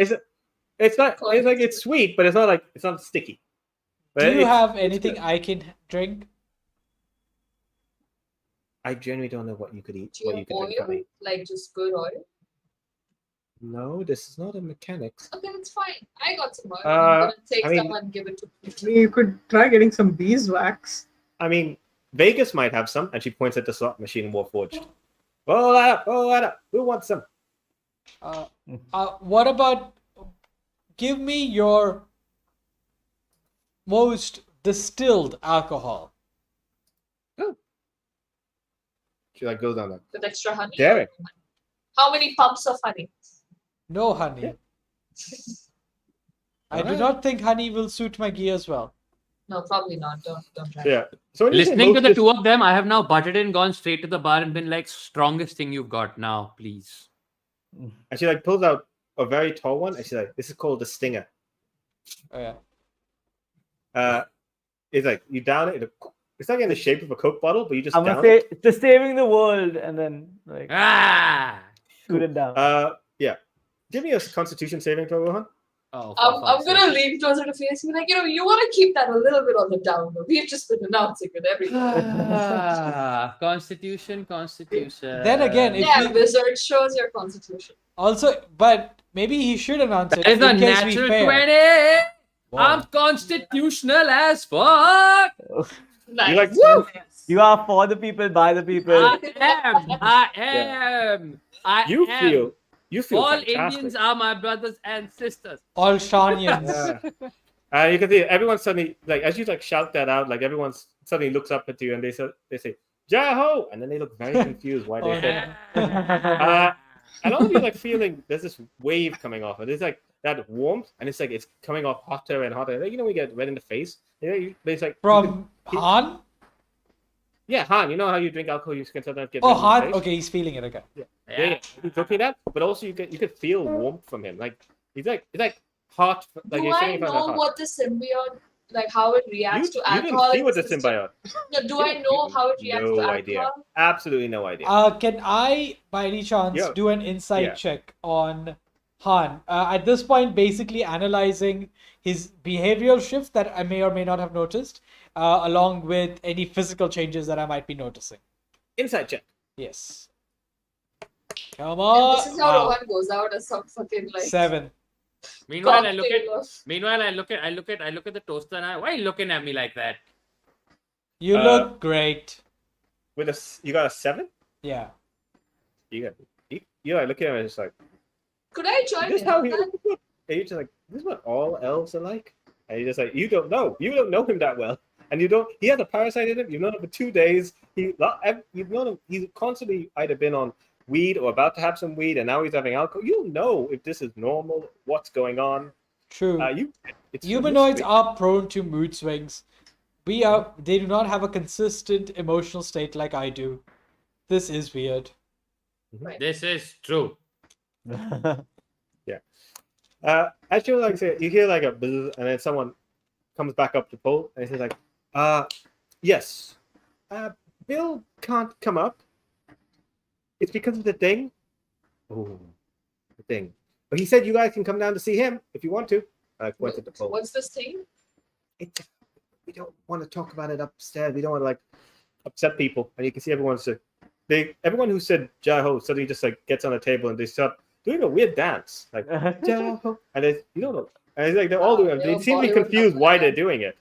it's not. Koi? It's like it's sweet, but it's not sticky. But Do you it's- have it's anything good. I can drink? I genuinely don't know what you could eat. Do you What have you could drink, oil? honey. Like just good oil? No, this is not a mechanics. Okay, that's fine. I got some oil. Uh, I'm gonna take I mean- some and give it to You could try getting some beeswax. I mean, Vegas might have some, and she points at the slot machine Warforged. Roll that up. Who wants some? What about give me your most distilled alcohol? She like goes down there. with extra honey. Derek. How many pumps of honey? No honey. I do Alright. not think honey will suit my gears well. No, probably not. Don't try. Yeah. So when you say Listening to the most two of them, I have now butted in, gone straight to the bar, and been like, strongest thing you've got now, please. and she like pulls out a very tall one, and she's like, "This is called the Stinger." Oh, yeah. It's like you down it. It's like in the shape of a Coke bottle, but you just I'm down gonna it. say to saving the world and then like Ah! shoot it down. Yeah. Give me a Constitution saving throw, Rohan. Oh, I'm gonna lean closer to face and be like, you want to keep that a little bit on the down low. We've just been announcing it every time. Constitution. Then again, if Yeah, we wizard shows your constitution. also, but maybe he should announce it That is a in case we natural fail. 20. Wow. I'm constitutional as fuck. Nice. You're like, woo! You are for the people, by the people. I am. You feel All fantastic. Indians are my brothers and sisters. All Sharnians. Yeah. You can see everyone suddenly, like, as you like shout that out, like everyone suddenly looks up at you and they say, Jaho! And then they look very confused why they Oh, said no. and all of you like feeling there's this wave coming off, and it's like that warmth, and it's like it's coming off hotter and hotter. Like, you know, we get red in the face. You know, it's like From Han? yeah, Han. You know how you drink alcohol, you can sometimes get Oh, red in the Han. face? Okay, he's feeling it. Okay. Yeah. He's looking at that, but also you could feel warmth from him. Like it's like hot. Like Do you're I sitting in front of know hot. what the symbiote, like how it reacts to You alcohol? didn't see in what the system? symbiote. No, do I know how it reacts to No alcohol? idea. Absolutely no idea. Can I, by any chance, Yeah. do an insight Yeah. check on Han? At this point, basically analyzing his behavioral shift that I may or may not have noticed, along with any physical changes that I might be noticing. Insight check. Yes. Come And on. this is how Wow. Rohan goes out as some fucking like 7. Meanwhile, I look cocktail at the toaster and why are you looking at me like that? You look great. With you got a 7. Yeah. You're like looking at it, it's like. Could I join This in is how on he, that? and you're just like, this is what all elves are like. And you're just like, you don't know him that well, and you don't. He had a parasite in him. You've known him for 2 days. You've known him. He's constantly either been on weed or about to have some weed, and now he's having alcohol. You don't know if this is normal. What's going on? True. It's Humanoids mystery. are prone to mood swings. They do not have a consistent emotional state like I do. This is weird. This is true. As you like say, you hear like a buzz, and then someone comes back up to pull, and he's like, yes, Bill can't come up. It's because of the thing. Oh, the thing. But he said you guys can come down to see him if you want to. I pointed to pull. What's this thing? We don't want to talk about it upstairs. We don't want to like upset people. And you can see everyone who said Jaho suddenly just like gets on a table and they start doing a weird dance, like Jaho, and you don't know. And it's like they're all doing it. They seem to be Bollywood confused why they're doing it.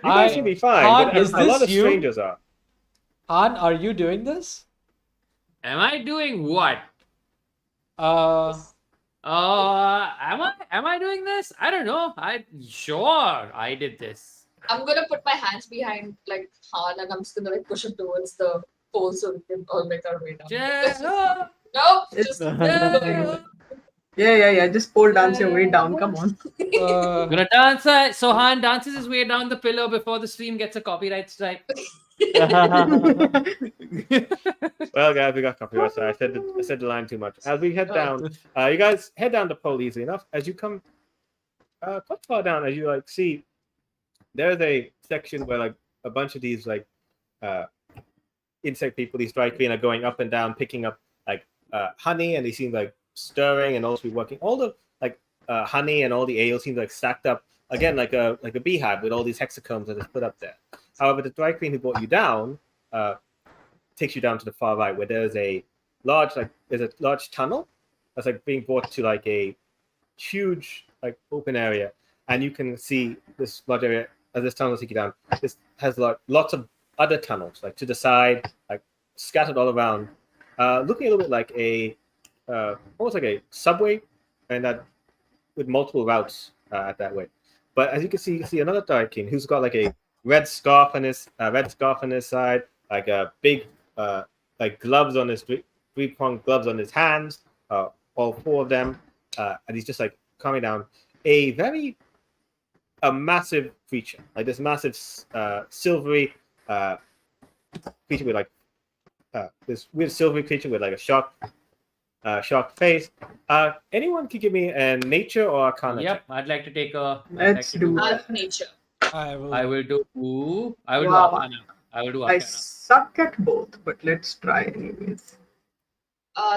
You guys seem to be fine, Han, but is a lot this of you? strangers are. Han, are you doing this? Am I doing what? Uh, Am I doing this? I don't know. Sure I did this. I'm gonna put my hands behind like Han and I'm just gonna like push him towards the pole so we can all make our way down. Jaho! No, It's- just Yeah. Just pole dance your way down. Come on. Gonna dance. So Han dances his way down the pillar before the stream gets a copyright strike. Well, guys, we got copyright. So I said the line too much. As we head down, you guys head down the pole easily enough. As you come quite far down, as you like see, there's a section where like a bunch of these like insect people, these dry clean, are going up and down, picking up like honey, and they seem like stirring and also working. All the like honey and all the ale seems like stacked up again like a beehive with all these hexacombs that is put up there. However, the dry queen who brought you down takes you down to the far right, where there's a large tunnel that's like being brought to like a huge like open area, and you can see this large area as this tunnel takes you down. This has lots of other tunnels like to the side, like scattered all around, looking a little bit like almost like a subway, and that with multiple routes at that way. But as you can see another Dark King who's got like a red scarf on his side, like a big like gloves on his three-pronged gloves on his hands, all 4 of them, and he's just like coming down. A massive creature, like this massive silvery creature with like this weird silvery creature with like a shark face. Anyone can give me a nature or arcana check. Yep, I'd like to take a. Let's do out of nature. I will. I will do. Wow. Arcana. I will do I Arcana. suck at both, but let's try anyways.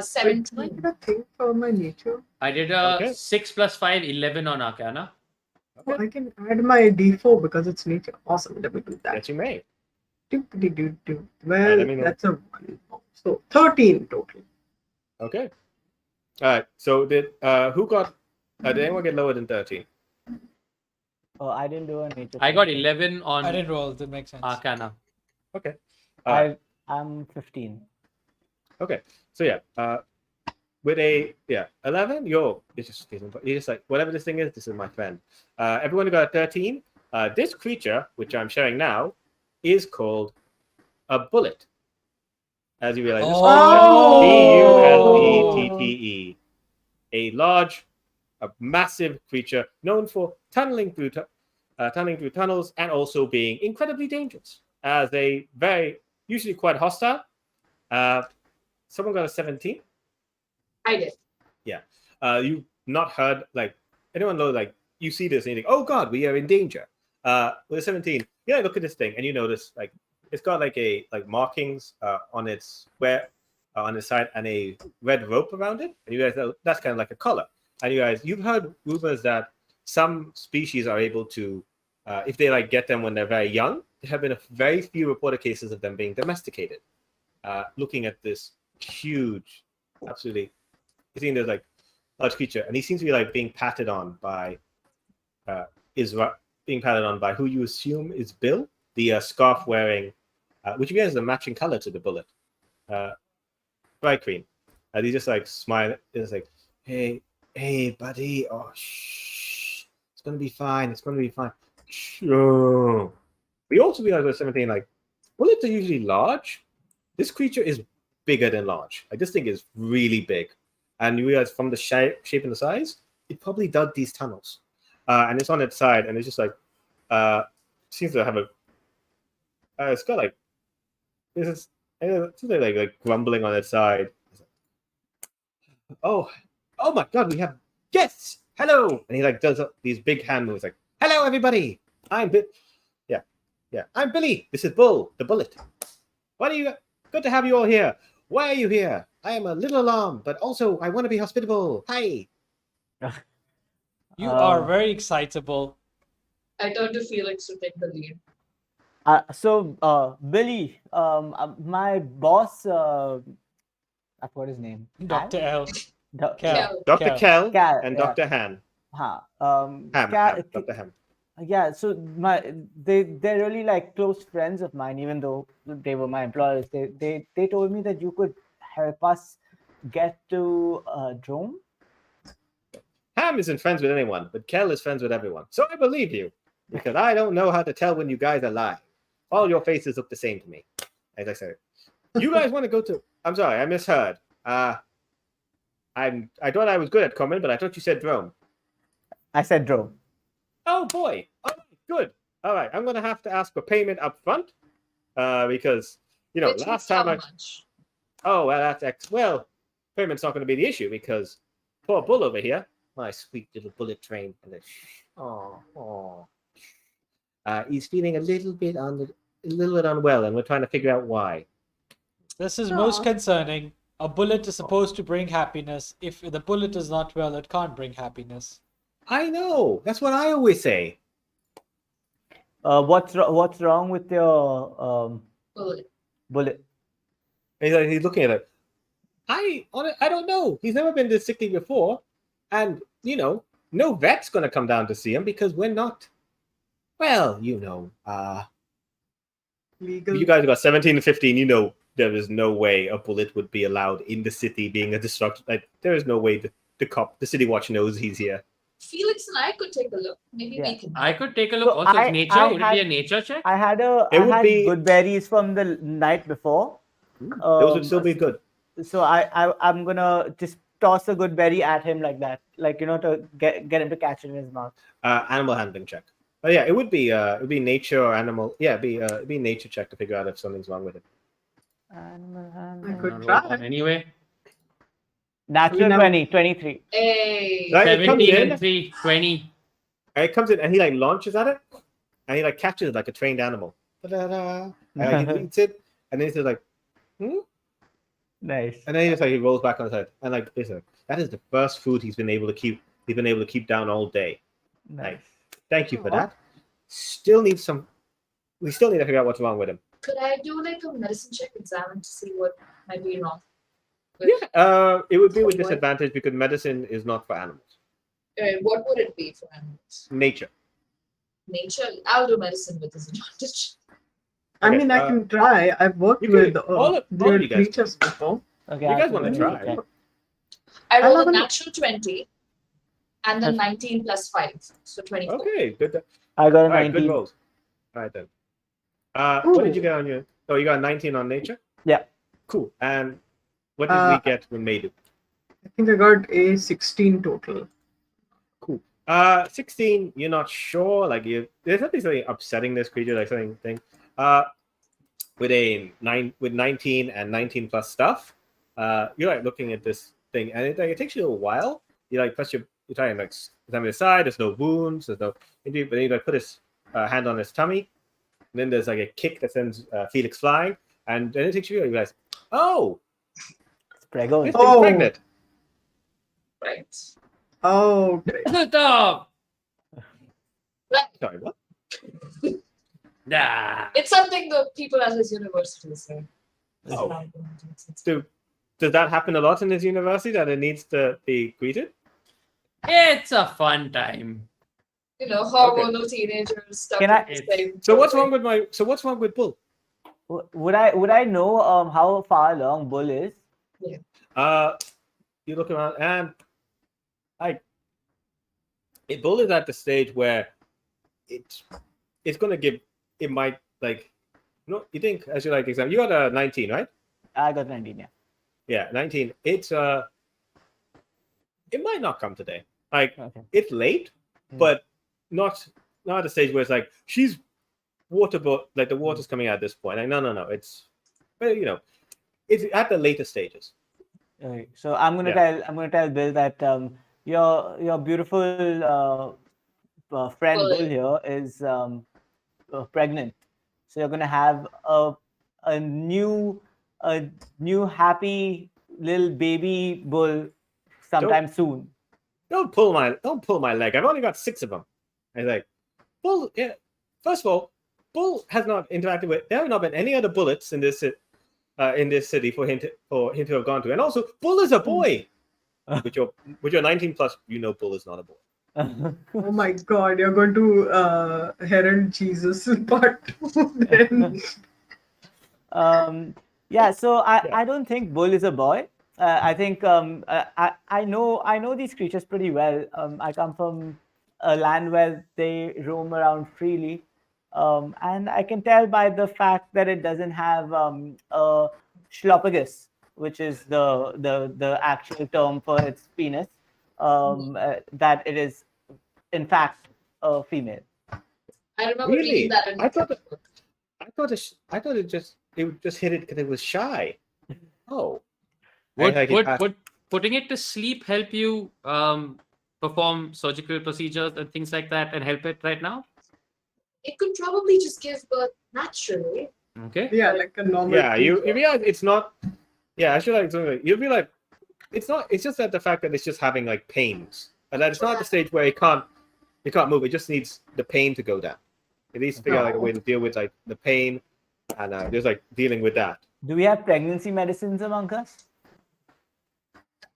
17. I get a thing for my nature. I did Okay. 6 + 5, 11 on Arcana. Oh, I can add my D4 because it's nature. Awesome. Let me do that. That you may. Do. let Well, me know. that's a 1. So 13 total. Okay. All right. So did who got? Did anyone get lower than 13? Oh, I didn't do a nature. I got check. 11 on I didn't roll. That makes sense. Arcana. Okay. I'm 15. Okay. So yeah. with a 11. You're just like, whatever this thing is, this is my friend. Everyone who got a 13. This creature, which I'm showing now, is called a bullet. As you realize, Bullette. A large, a massive creature known for tunneling through tunnels and also being incredibly dangerous. As they usually quite hostile. Someone got a 17. I did. Yeah. You've not heard like anyone know like you see this and you think, oh god, we are in danger. With a 17, look at this thing and you notice like it's got like markings on its on its side and a red rope around it. And you guys know that's kind of like a collar. And you've heard rumors that some species are able to, if they like get them when they're very young, there have been a very few reported cases of them being domesticated. Looking at this huge, absolutely, you think there's like large creature, and he seems to be like being patted on by who you assume is Bill, the scarf wearing, which again is a matching color to the bullet, bright green. He just like smile. It's like, hey, buddy, oh shh, it's gonna be fine. It's gonna be fine. Sure. We also realize with 17, like bullets are usually large. This creature is bigger than large. Like this thing is really big, and you realize from the shape and the size, it probably dug these tunnels, and it's on its side, and it's just like seems to have a. It's got like it's like grumbling on its side. Oh my God, we have guests. Hello, and he like does these big hand moves like, hello everybody. I'm I'm Billy. This is Bull, the bullet. What are you? Good to have you all here. Why are you here? I am a little alarmed, but also I want to be hospitable. Hi. You are very excitable. I turned to Felix to take the lead. Billy, my boss, I forgot his name. Dr. L. Kel. Dr. Kel Cal, and yeah. Dr. Han. Dr. Ham. Yeah, so they're really like close friends of mine, even though they were my employers. They told me that you could help us get to Droam. Ham isn't friends with anyone, but Kel is friends with everyone. So I believe you, because I don't know how to tell when you guys are lying. All your faces look the same to me. As I said, you guys want to go to? I'm sorry, I misheard. I thought I was good at common, but I thought you said Droam. I said Droam. Oh boy! Oh, good. All right, I'm gonna have to ask for payment up front, because Which last is time how I. much? Oh well, payment's not going to be the issue because poor Bull over here, my sweet little bullet train, he's feeling a little bit unwell, and we're trying to figure out why. This is most concerning. A bullet is supposed to bring happiness. If the bullet is not well, it can't bring happiness. I know. That's what I always say. What's wrong with your bullet? He's looking at it. I don't know. He's never been this sickly before, and no vet's going to come down to see him because we're not. Well, legal. You guys got 17 and 15. There is no way a bullet would be allowed in the city being a destruction. Like there is no way the city watch knows he's here. Felix and I could take a look. Maybe we can. I could take a look. So Also, I nature. Would it had- be a nature check? I had good berries from the night before. Those would still be good. So I'm gonna just toss a good berry at him like that, to get him to catch it in his mouth. Animal handling check. But yeah, it would be nature or animal. Yeah, it'd be nature check to figure out if something's wrong with it. Animal I handling. could try. Anyway, Natural 23. Hey. Right, it comes 17 in. and 3, 20. And it comes in and he like launches at it, and he like catches it like a trained animal. Da-da-da. And he eats it, and then he's just like, Nice. and then he rolls back on his head, and like basically, that is the first food he's been able to keep. He's been able to keep down all day. Nice. Thank you for that. We still need to figure out what's wrong with him. Could I do like a medicine check exam to see what might be wrong? Yeah, it would be with disadvantage because medicine is not for animals. What would it be for animals? Nature. Nature. I'll do medicine with disadvantage. I mean, I can try. I've worked You can- with all of you weird guys creatures before. Okay. You I guys can want to do it. try? Okay. I rolled have a a look. natural 20 and then 19 plus 5. So 24. Okay, good. I got a All right, 19. good rolls. All right then. What did you Ooh. get on your? Oh, you got a 19 on nature. Yeah. Cool. And what did we Uh, get with Medu? I think I got a 16 total. Cool. 16. You're not sure. Like there's something upsetting this creature, like something thing. With a 19 and 19 plus stuff. You're like looking at this thing, and it takes you a while. You like press you try and like examine his side. There's no wounds. There's no injury. But then you like put his hand on his tummy. And then there's like a kick that sends Felix flying, and then it takes you realize, oh, It's Prego. this thing's Oh. pregnant. Right. Oh, great. Stop! Sorry, what? Nah. It's something the people at his university say. Oh. Does that happen a lot in this university that it needs to be greeted? It's a fun time. You know, hormonal teenagers stuff. Can I- in the same So what's building. wrong with what's wrong with Bull? Would I know how far along Bull is? You look around and Bull is at the stage where it's gonna give it might like you think as you like example you got a 19, right? I got 19. Yeah. Yeah, 19. It's it might not come today. Like Okay. it's late, but not at a stage where it's like she's like the water's coming out at this point. Like no. It's it's at the later stages. Okay. So I'm gonna tell Bill that your beautiful friend Bull. Bull here is pregnant. So you're gonna have a new happy little baby Bull sometime soon. Don't pull my leg. I've only got 6 of them. And like Bull. Yeah. First of all, Bull has not interacted with. There have not been any other bullets in this city for him to have gone to. And also, Bull is a boy. with your 19 plus, Bull is not a boy. Oh my God, you're going to herald Jesus part 2 then. Yeah, so I don't think Bull is a boy. I think I know these creatures pretty well. I come from a land where they roam around freely, and I can tell by the fact that it doesn't have a schlophagus, which is the actual term for its penis, that it is in fact a female. I remember Really? reading that in I thought it just hit it because it was shy. Oh. Would putting it to sleep help you perform surgical procedures and things like that and help it right now? It could probably just give birth naturally. Okay. Yeah, like a normal. Yeah, you realize it's not. Yeah, I should like something. You'll be like, it's not. It's just that the fact that it's just having like pains, and that it's not at the stage where it can't move. It just needs the pain to go down. It needs to figure out like a way to deal with like the pain, and just like dealing with that. Do we have pregnancy medicines among us?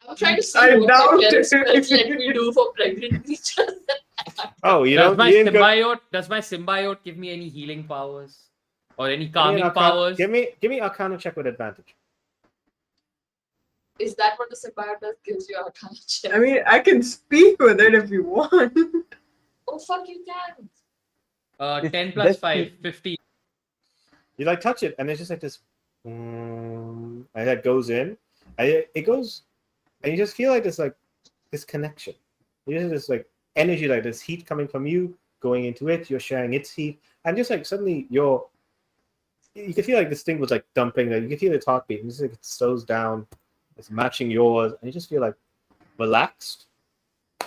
I'm trying to see I what doubt my it. parents let me do for pregnant creatures. Oh, you Does don't. my You didn't go, symbiote give me any healing powers or any give me calming an powers? Give me Arcana check with advantage. Is that what the symbiote does? Gives you Arcana check? I mean, I can speak with it if you want. Oh fuck, you can. 10 plus That's 5, good. 15. You like touch it, and it's just like this, and that goes in, and it goes, and you just feel like there's like this connection. You just this like energy, like this heat coming from you, going into it. You're sharing its heat, and just like suddenly you can feel like this thing was like dumping. Like you can feel its heartbeat, and just like it slows down. It's matching yours, and you just feel like relaxed,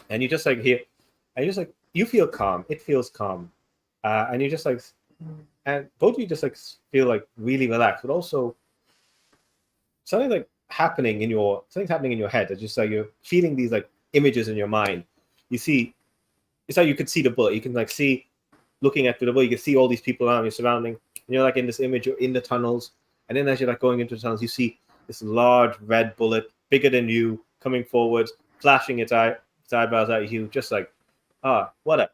and you just like hear, and you just like you feel calm. It feels calm, and you just like. And both of you just like feel like really relaxed, but also something's happening in your head. It's just like you're feeling these like images in your mind. You see, it's like you could see the bullet. You can like see, looking at the bullet, you can see all these people around you surrounding. And you're like in this image, you're in the tunnels, and then as you're like going into the tunnels, you see this large red bullet, bigger than you, coming forward, flashing its eyebrows at you, just like, what a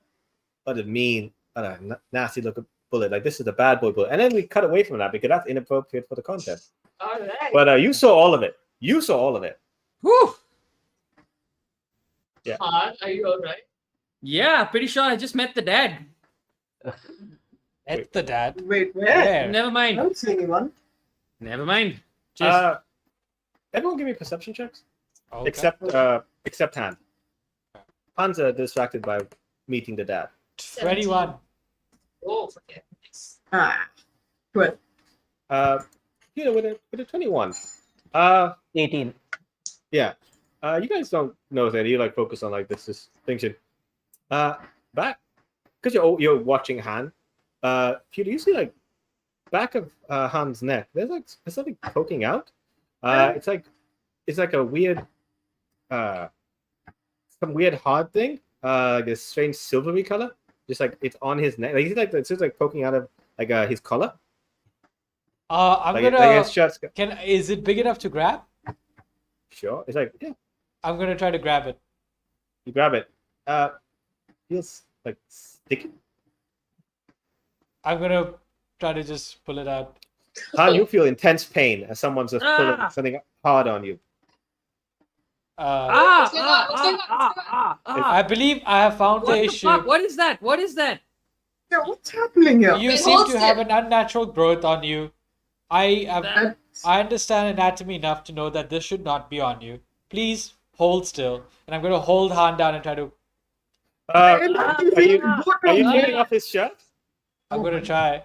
mean, what a nasty looking bullet. Like this is a bad boy bullet. And then we cut away from that because that's inappropriate for the content. All right. But you saw all of it. Whew. Yeah. Han, are you alright? Yeah, pretty sure I just met the dad. That's the dad. Wait, where? Where? Never I mind. don't see anyone. Never mind. Just Everyone give me perception checks. Okay. Except Han. Han's distracted by meeting the dad. 21. Oh, forget. Nice. 12. With a 21. 18. Yeah. You guys don't know that you like focus on like this distinction. Back because you're watching Han. You see like back of Han's neck. There's something poking out. It's like a weird some weird hard thing. Like this strange silvery color. Just like it's on his neck. Like he's like it's just like poking out of like his collar. I'm Like, gonna. like his shirt's Is it big enough to grab? sure. It's like, yeah. I'm gonna try to grab it. You grab it. Feels like sticky. I'm gonna try to just pull it out. Han, you feel intense pain as someone's just pulling something hard on you. Uh, What's going on? What's going on? I believe I have found What the the issue. fuck? What is that? What is that? Yeah, what's happening here? You Wait, seem hold to have still. an unnatural growth on you. That- I understand anatomy enough to know that this should not be on you. Please hold still, and I'm going to hold Han down and try to. Are you What taking off his shirt? I'm going to try.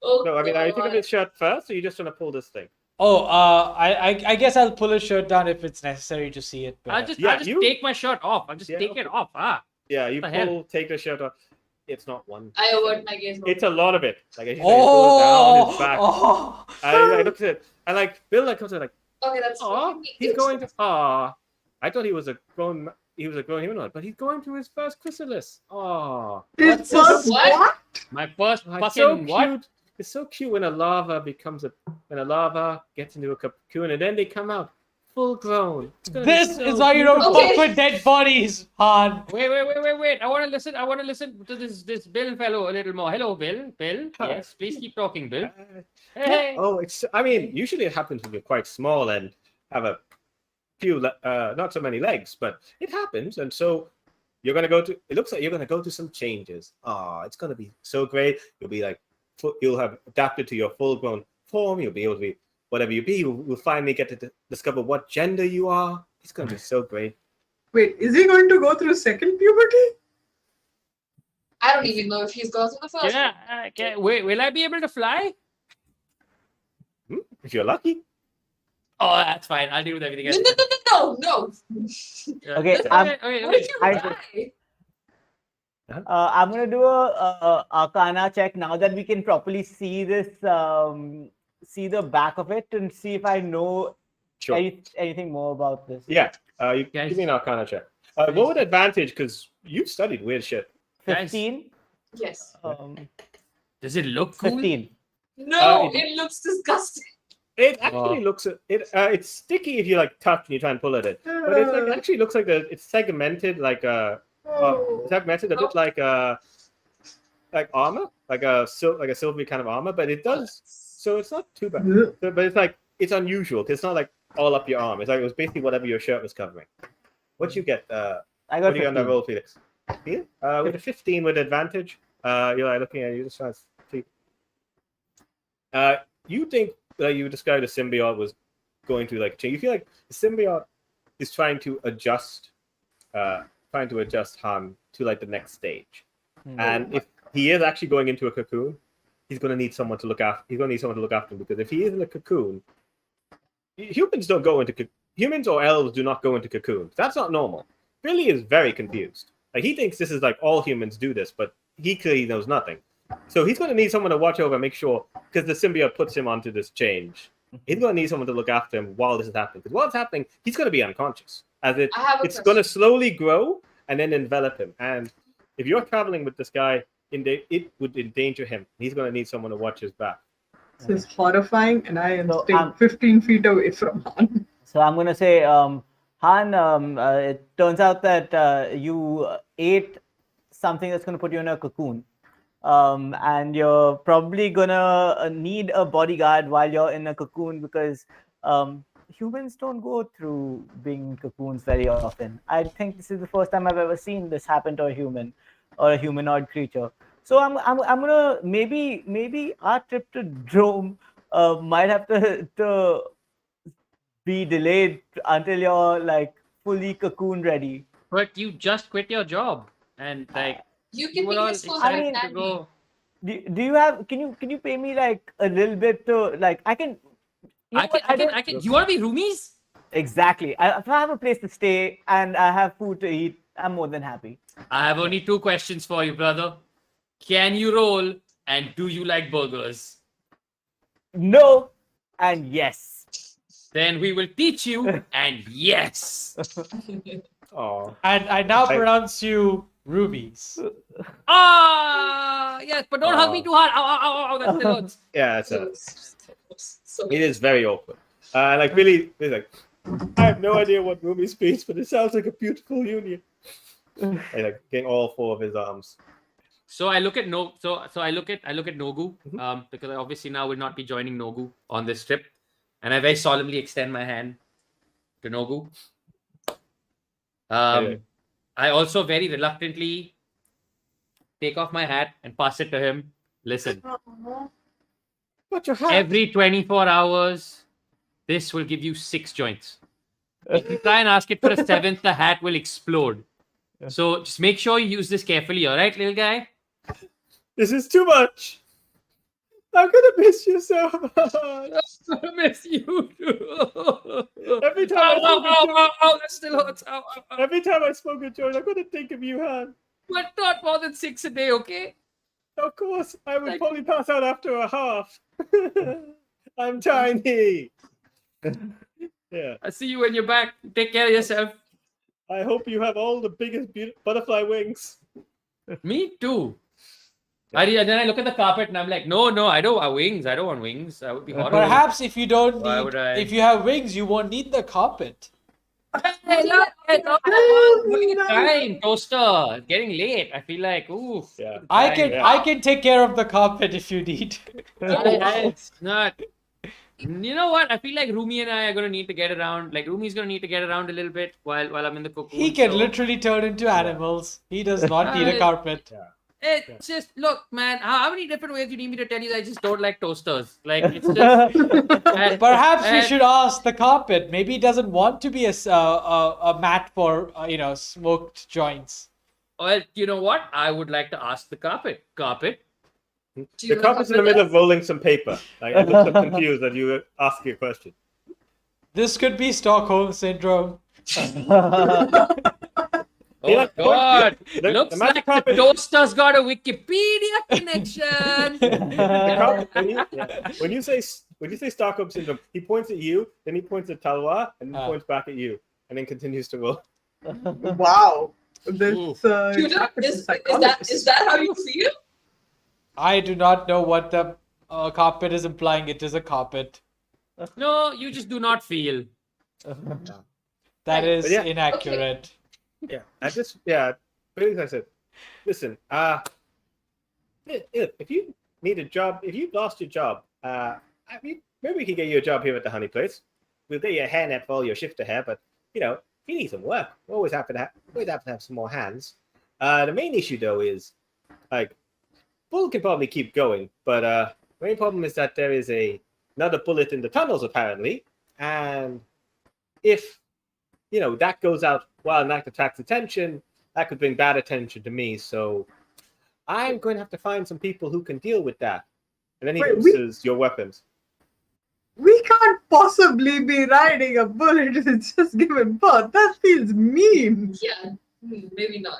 Oh, No, I mean, are you taking off God. his shirt first, or are you just trying to pull this thing? Oh, I guess I'll pull his shirt down if it's necessary to see it better. I'll just you- take my shirt off. I'll just Yeah, take okay. it off. Yeah, you What the hell? take the shirt off. It's not one. I avert my gaze. It's a lot of it. Like as you say, it goes down his back. Oh! I look at it, and like Bill like comes in like, Okay, that's oh, he's going to. I thought he was a grown humanoid, but he's going to his first chrysalis. Oh, It's this? what? My first it's so fucking what? cute. It's so cute when a larva gets into a cocoon and then they come out full grown. It's gonna be This so is why you don't Okay. fuck with dead bodies, Han. Wait. I want to listen to this Bill fellow a little more. Hello, Bill. Bill. Hi. Yes, please keep talking, Bill. Uh, Hey. Oh, I mean, usually it happens when you're quite small and have a few, not so many legs, but it happens. And so it looks like you're going to go through some changes. It's going to be so great. You'll be like, you'll have adapted to your full grown form. You'll be able to be whatever you be. You'll finally get to discover what gender you are. It's going to be so great. Wait, is he going to go through second puberty? I don't even know if he's gone through the first one. Wait, will I be able to fly? If you're lucky. Oh, that's fine. I'll deal with everything else. No. Yeah. Okay, Okay, I'm, okay, What if you I- die? I'm gonna do a Arcana check now that we can properly see this, see the back of it, and see if I know Sure. anything more about this. Yeah. You Guys. give me an Arcana check. Go with advantage because you've studied weird shit. Guys. 15. Yes. Does it look cool? 15. No, it- it looks disgusting. It actually looks it's sticky if you like touch and you try and pull at it, but it actually looks like it's segmented like segmented a bit like armor, like a silvery kind of armor, but it does so it's not too bad. But it's like it's unusual because it's not like all up your arm. It's like it was basically whatever your shirt was covering. What you get? I What got do you get on that 15. roll, Felix? With a 15 with advantage, you're like looking at you just trying to see. You think you described the symbiote was going through like change. You feel like the symbiote is trying to adjust Han to like the next stage. And if he is actually going into a cocoon, he's going to need someone to look after. He's going to need someone to look after him because if he is in a cocoon, humans or elves do not go into cocoons. That's not normal. Billy is very confused. Like he thinks this is like all humans do this, but he clearly knows nothing. So he's going to need someone to watch over and make sure because the symbiote puts him onto this change. He's going to need someone to look after him while this is happening. Because while it's happening, he's going to be unconscious as I have a it's going to question. slowly grow and then envelop him. And if you're traveling with this guy, it would endanger him. He's going to need someone to watch his back. This is horrifying, and I am So, staying 15 feet away from Han. So I'm gonna say, Han. It turns out that you ate something that's gonna put you in a cocoon, and you're probably gonna need a bodyguard while you're in a cocoon because humans don't go through being in cocoons very often. I think this is the first time I've ever seen this happen to a human or a humanoid creature. So I'm gonna maybe our trip to Drome might have to be delayed until you're like fully cocoon ready. But you just quit your job, and like You you can were be all useful I hand mean, excited to handy. go. Do you have can you pay me like a little bit to like I can you know what, I can. You want to be roomies? exactly. If I have a place to stay and I have food to eat, I'm more than happy. I have only 2 questions for you, brother. Can you roll, and do you like burgers? No and yes. Then we will teach you, and yes. Oh, And I now I- pronounce you rubies. Ah, yes, but don't hug me too hard. Ow, ow, ow, ow, that still hurts. yeah, it's So it is very awkward. Like Billy's like, I have no idea what Rumi speaks, but it sounds like a beautiful union. And like getting all 4 of his arms. So I look at I look at Nogu, because obviously now will not be joining Nogu on this trip, and I very solemnly extend my hand to Nogu. Anyway. I also very reluctantly take off my hat and pass it to him. Listen, What's your hat? every 24 hours, this will give you 6 joints. If you try and ask it for a 7th, the hat will explode. So just make sure you use this carefully, all right, little guy? This is too much. I'm gonna miss you so much. I miss you too. Every time I spoke with Joy, that still hurts. Ow, ow, ow. every time I spoke with Joy, I'm gonna think of you, Han. But not more than 6 a day, okay? Of course, I would Like- probably pass out after a half. I'm tiny. Yeah. I'll see you when you're back. Take care of yourself. I hope you have all the biggest butterfly wings. Me too. Then I look at the carpet and I'm like, no, I don't want wings. I don't want wings. That would be horrible. Perhaps if you don't Why need, would I? if you have wings, you won't need the carpet. Hey, look, look at the time, toaster. It's getting late. I feel like, ooh. Yeah. I can take care of the carpet if you need. It's not. You know what? I feel like Rumi and I are gonna need to get around. Like Rumi's gonna need to get around a little bit while I'm in the cocoon. He can so- literally turn into animals. He does not need a carpet. It's just look, man. How many different ways you need me to tell you that I just don't like toasters? Like it's just. Perhaps we should ask the carpet. Maybe he doesn't want to be a mat for smoked joints. Well, you know what? I would like to ask the carpet. Carpet. Do you The wanna carpet's in come the with middle us? of rolling some paper. Like, I looked up confused that you were asking a question. This could be Stockholm syndrome. Oh Yeah, God! the Looks magic like carpet- the toaster's got a Wikipedia connection. The carpet, when you say Stockholm syndrome, he points at you, then he points at Talvar, and then points back at you, and then continues to roll. Wow. This Judah, carpet is psychologist. that how you feel? I do not know what the carpet is implying. It is a carpet. No, you just do not feel. That is yeah. inaccurate. Yeah, Felix, I said, listen, if you need a job, if you lost your job, maybe we can get you a job here at the honey place. We'll get you a hairnet for all your shifter hair, but if you need some work, we're always happy to have some more hands. The main issue though is like Bull can probably keep going, but the main problem is that there is another bullet in the tunnels apparently, and if that goes out while an act attracts attention, that could bring bad attention to me. So I'm going to have to find some people who can deal with that. And then he uses your weapons. We can't possibly be riding a bullet that's just given birth. That feels mean. Yeah, maybe not.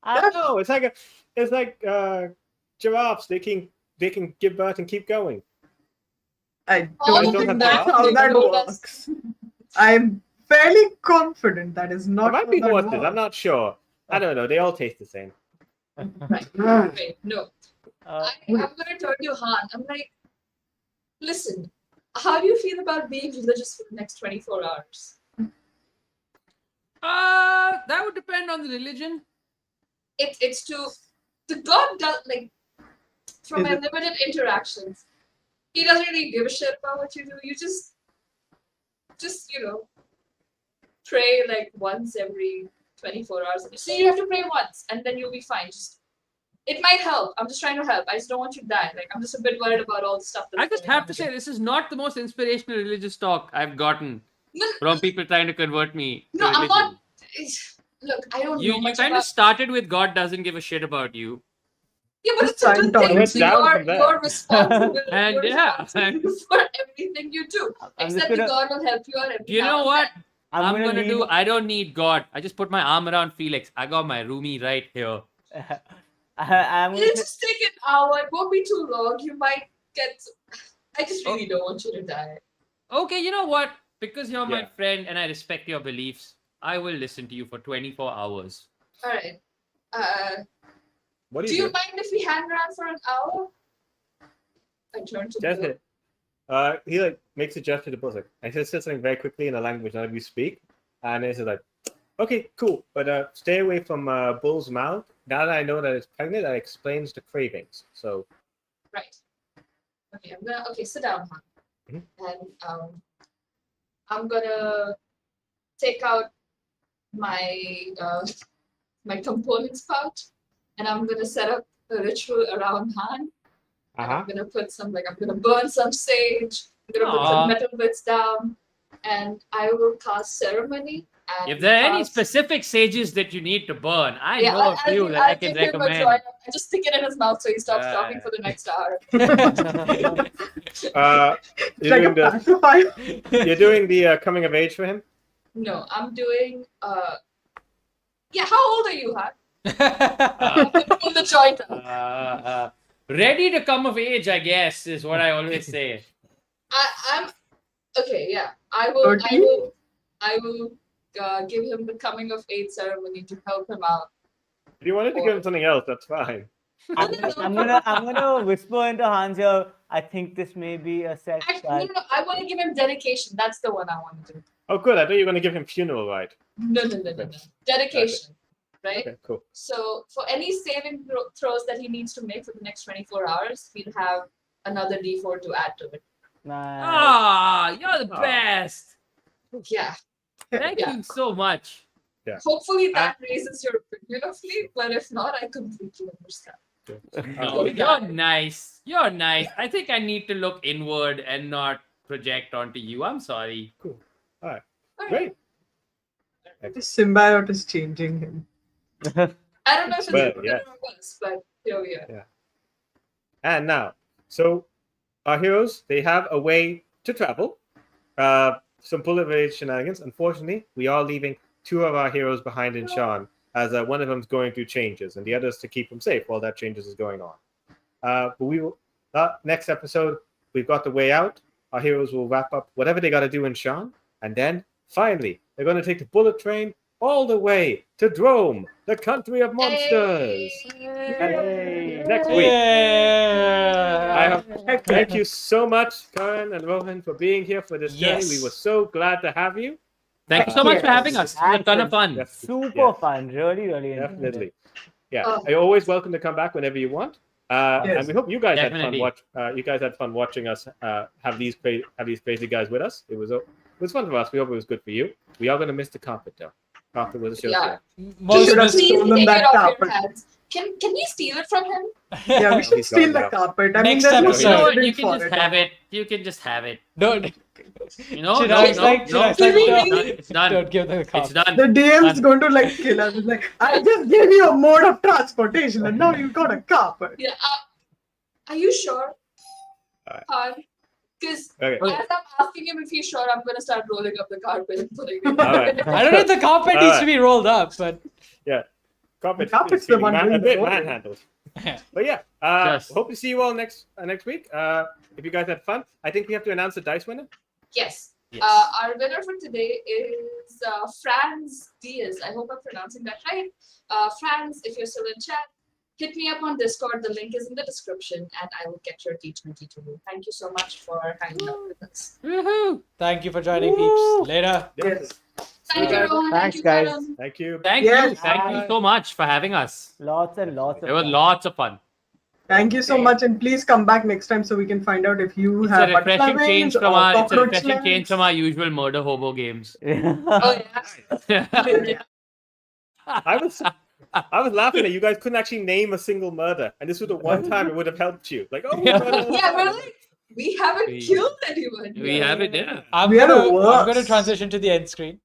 I don't know. It's like giraffes. They can give birth and keep going. I Oh, don't don't think have that's to how ask. that No, works. I'm fairly confident that is not It might how be that horses. works. I'm not sure. I don't know. They all taste the same. Right. Wait, no. I'm gonna turn to Han. I'm like, listen, how do you feel about being religious for the next 24 hours? That would depend on the religion. It's to the God does like from Is my it- limited interactions, he doesn't really give a shit about what you do. You just just pray like once every 24 hours. So you have to pray once, and then you'll be fine. It might help. I'm just trying to help. I just don't want you to die. Like, I'm just a bit worried about all the stuff. I just have to say, this is not the most inspirational religious talk I've gotten from people trying to convert me. No, to I'm not. religion. Look, I don't know You much kind about. of started with God doesn't give a shit about you. Yeah, but it's a good Scientology. thing. Let's down from there. You're responsible. And you're yeah, responsible for everything you do. I'm just Except gonna- that God will help you out. Do you know what? I'm gonna lean- do. I don't need God. I just put my arm around Felix. I got my roomie right here. I'm It'll just take an hour. It won't be too long. You might get. I just really don't want you to die. Okay, you know what? Because you're my Yeah. friend and I respect your beliefs, I will listen to you for 24 hours. All right. What Do you mind if we hang around for an hour? I turn to That's Bill. it. He like makes a gesture to both. Like, I said something very quickly in a language none of you speak, and he says like, "Okay, cool, but stay away from Bull's mouth. Now that I know that it's pregnant, that explains the cravings. So Right. Okay, okay, sit down, hon. Mhm. And I'm gonna take out my my components pouch, and I'm gonna set up a ritual around Han. And I'm gonna put I'm gonna burn some sage. I'm gonna put Aw. some metal bits down, and I will cast ceremony. And If there are any cast- specific sages that you need to burn, I Yeah, know a I'll few give- that I I'll can give him a recommend. joint. I just stick it in his mouth so he stops talking for the next hour. you're Like a doing the pacifier. you're doing the coming of age for him. No, I'm doing yeah, how old are you, Han? Pull the joint out. Ready to come of age, I guess, is what I always say. I'm okay, yeah. I will give him the coming of age ceremony to help him out. If you wanted to give him something else, that's fine. I'm gonna whisper into Hans here. I think this may be a set. Actually, no, I want to give him dedication. That's the one I want to do. Oh, good. I thought you were going to give him funeral rite. No. Dedication. Right? Okay, cool. So for any saving throws that he needs to make for the next 24 hours, he'll have another D4 to add to it. Nice. Ah, you're the Aw. best. Yeah. Thank Yeah. you so much. Hopefully that raises your opinion of me, but if not, I completely understand. No, you're nice. You're nice. I think I need to look inward and not project onto you. I'm sorry. All right. Great. The symbiote is changing him. I don't know if it's Well, good yeah. or worse, but here we are. And now, so our heroes, they have a way to travel. Some bullet-related shenanigans. Unfortunately, we are leaving two of our heroes behind in Sharn, as one of them is going through changes, and the other is to keep them safe while that changes is going on. But we will next episode, we've got the way out. Our heroes will wrap up whatever they got to do in Sharn, and then finally they're going to take the bullet train all the way to Droam, the country of monsters. Hey. Next week. Yeah. Thank you so much, Karun and Rohan, for being here for this journey. Yes. We were so glad to have you. Thank you so much for Yes. having us. It was a ton of fun. Yes, Super yes, fun. Really, really. enjoyed it. definitely. Yeah, Oh. you're always welcome to come back whenever you want. Yes. And we hope you guys Definitely. had fun. You guys had fun watching us have these crazy guys with us. It was fun for us. We hope it was good for you. We are going to miss the carpet though. Carpet was a show. Yeah. Most Should have mis- Please stolen take that it off your carpet. hands. Can we steal it from him? Yeah, we should He's steal gone the now. carpet. I mean, Next there's no episode. You know what? precedent You can for just it. have it. You can just have it. Don't. You know? Should No, I no, like? Should I no. like? Really? It's done. Don't give them the It's carpet. done. The DM is Done. going to like kill us. It's like, I just gave you a mode of transportation and now you've got a carpet. Yeah. Are you sure? Alright. Because Okay. as I'm asking him if he's sure, I'm gonna start rolling up the carpet and putting it. Alright. I don't know if the carpet needs to be rolled up, but Carpet. Carpet's the one a doing bit the rolling. manhandled. But yeah, Yes. hope to see you all next week. If you guys had fun, I think we have to announce the dice winner. Yes. Yes. Our winner for today is Franz Diaz. I hope I'm pronouncing that right. Franz, if you're still in chat, hit me up on Discord. The link is in the description, and I will get your D20 to you. Thank you so much for hanging out with us. Woohoo! thank you for joining, Woo. peeps. Later. Yes. Thank you, Alright. Rohan. Thanks, Thank you, guys. Karun. Thank you. Thank Yes. you. Thank you so much for having us. Lots and lots of It was fun. lots of fun. Thank you so Okay. much, and please come back next time so we can find out if you It's have a refreshing butterfly change veins from or our. It's a cockroach refreshing change legs. from our usual murder hobo games. Oh yeah. I was laughing that you guys couldn't actually name a single murder, and this was the one time it would have helped you. Like, oh, Yeah. murder. Yeah, we're like, we haven't We- killed anyone. We yet. have it, yeah. I'm We are the gonna worst. transition to the end screen.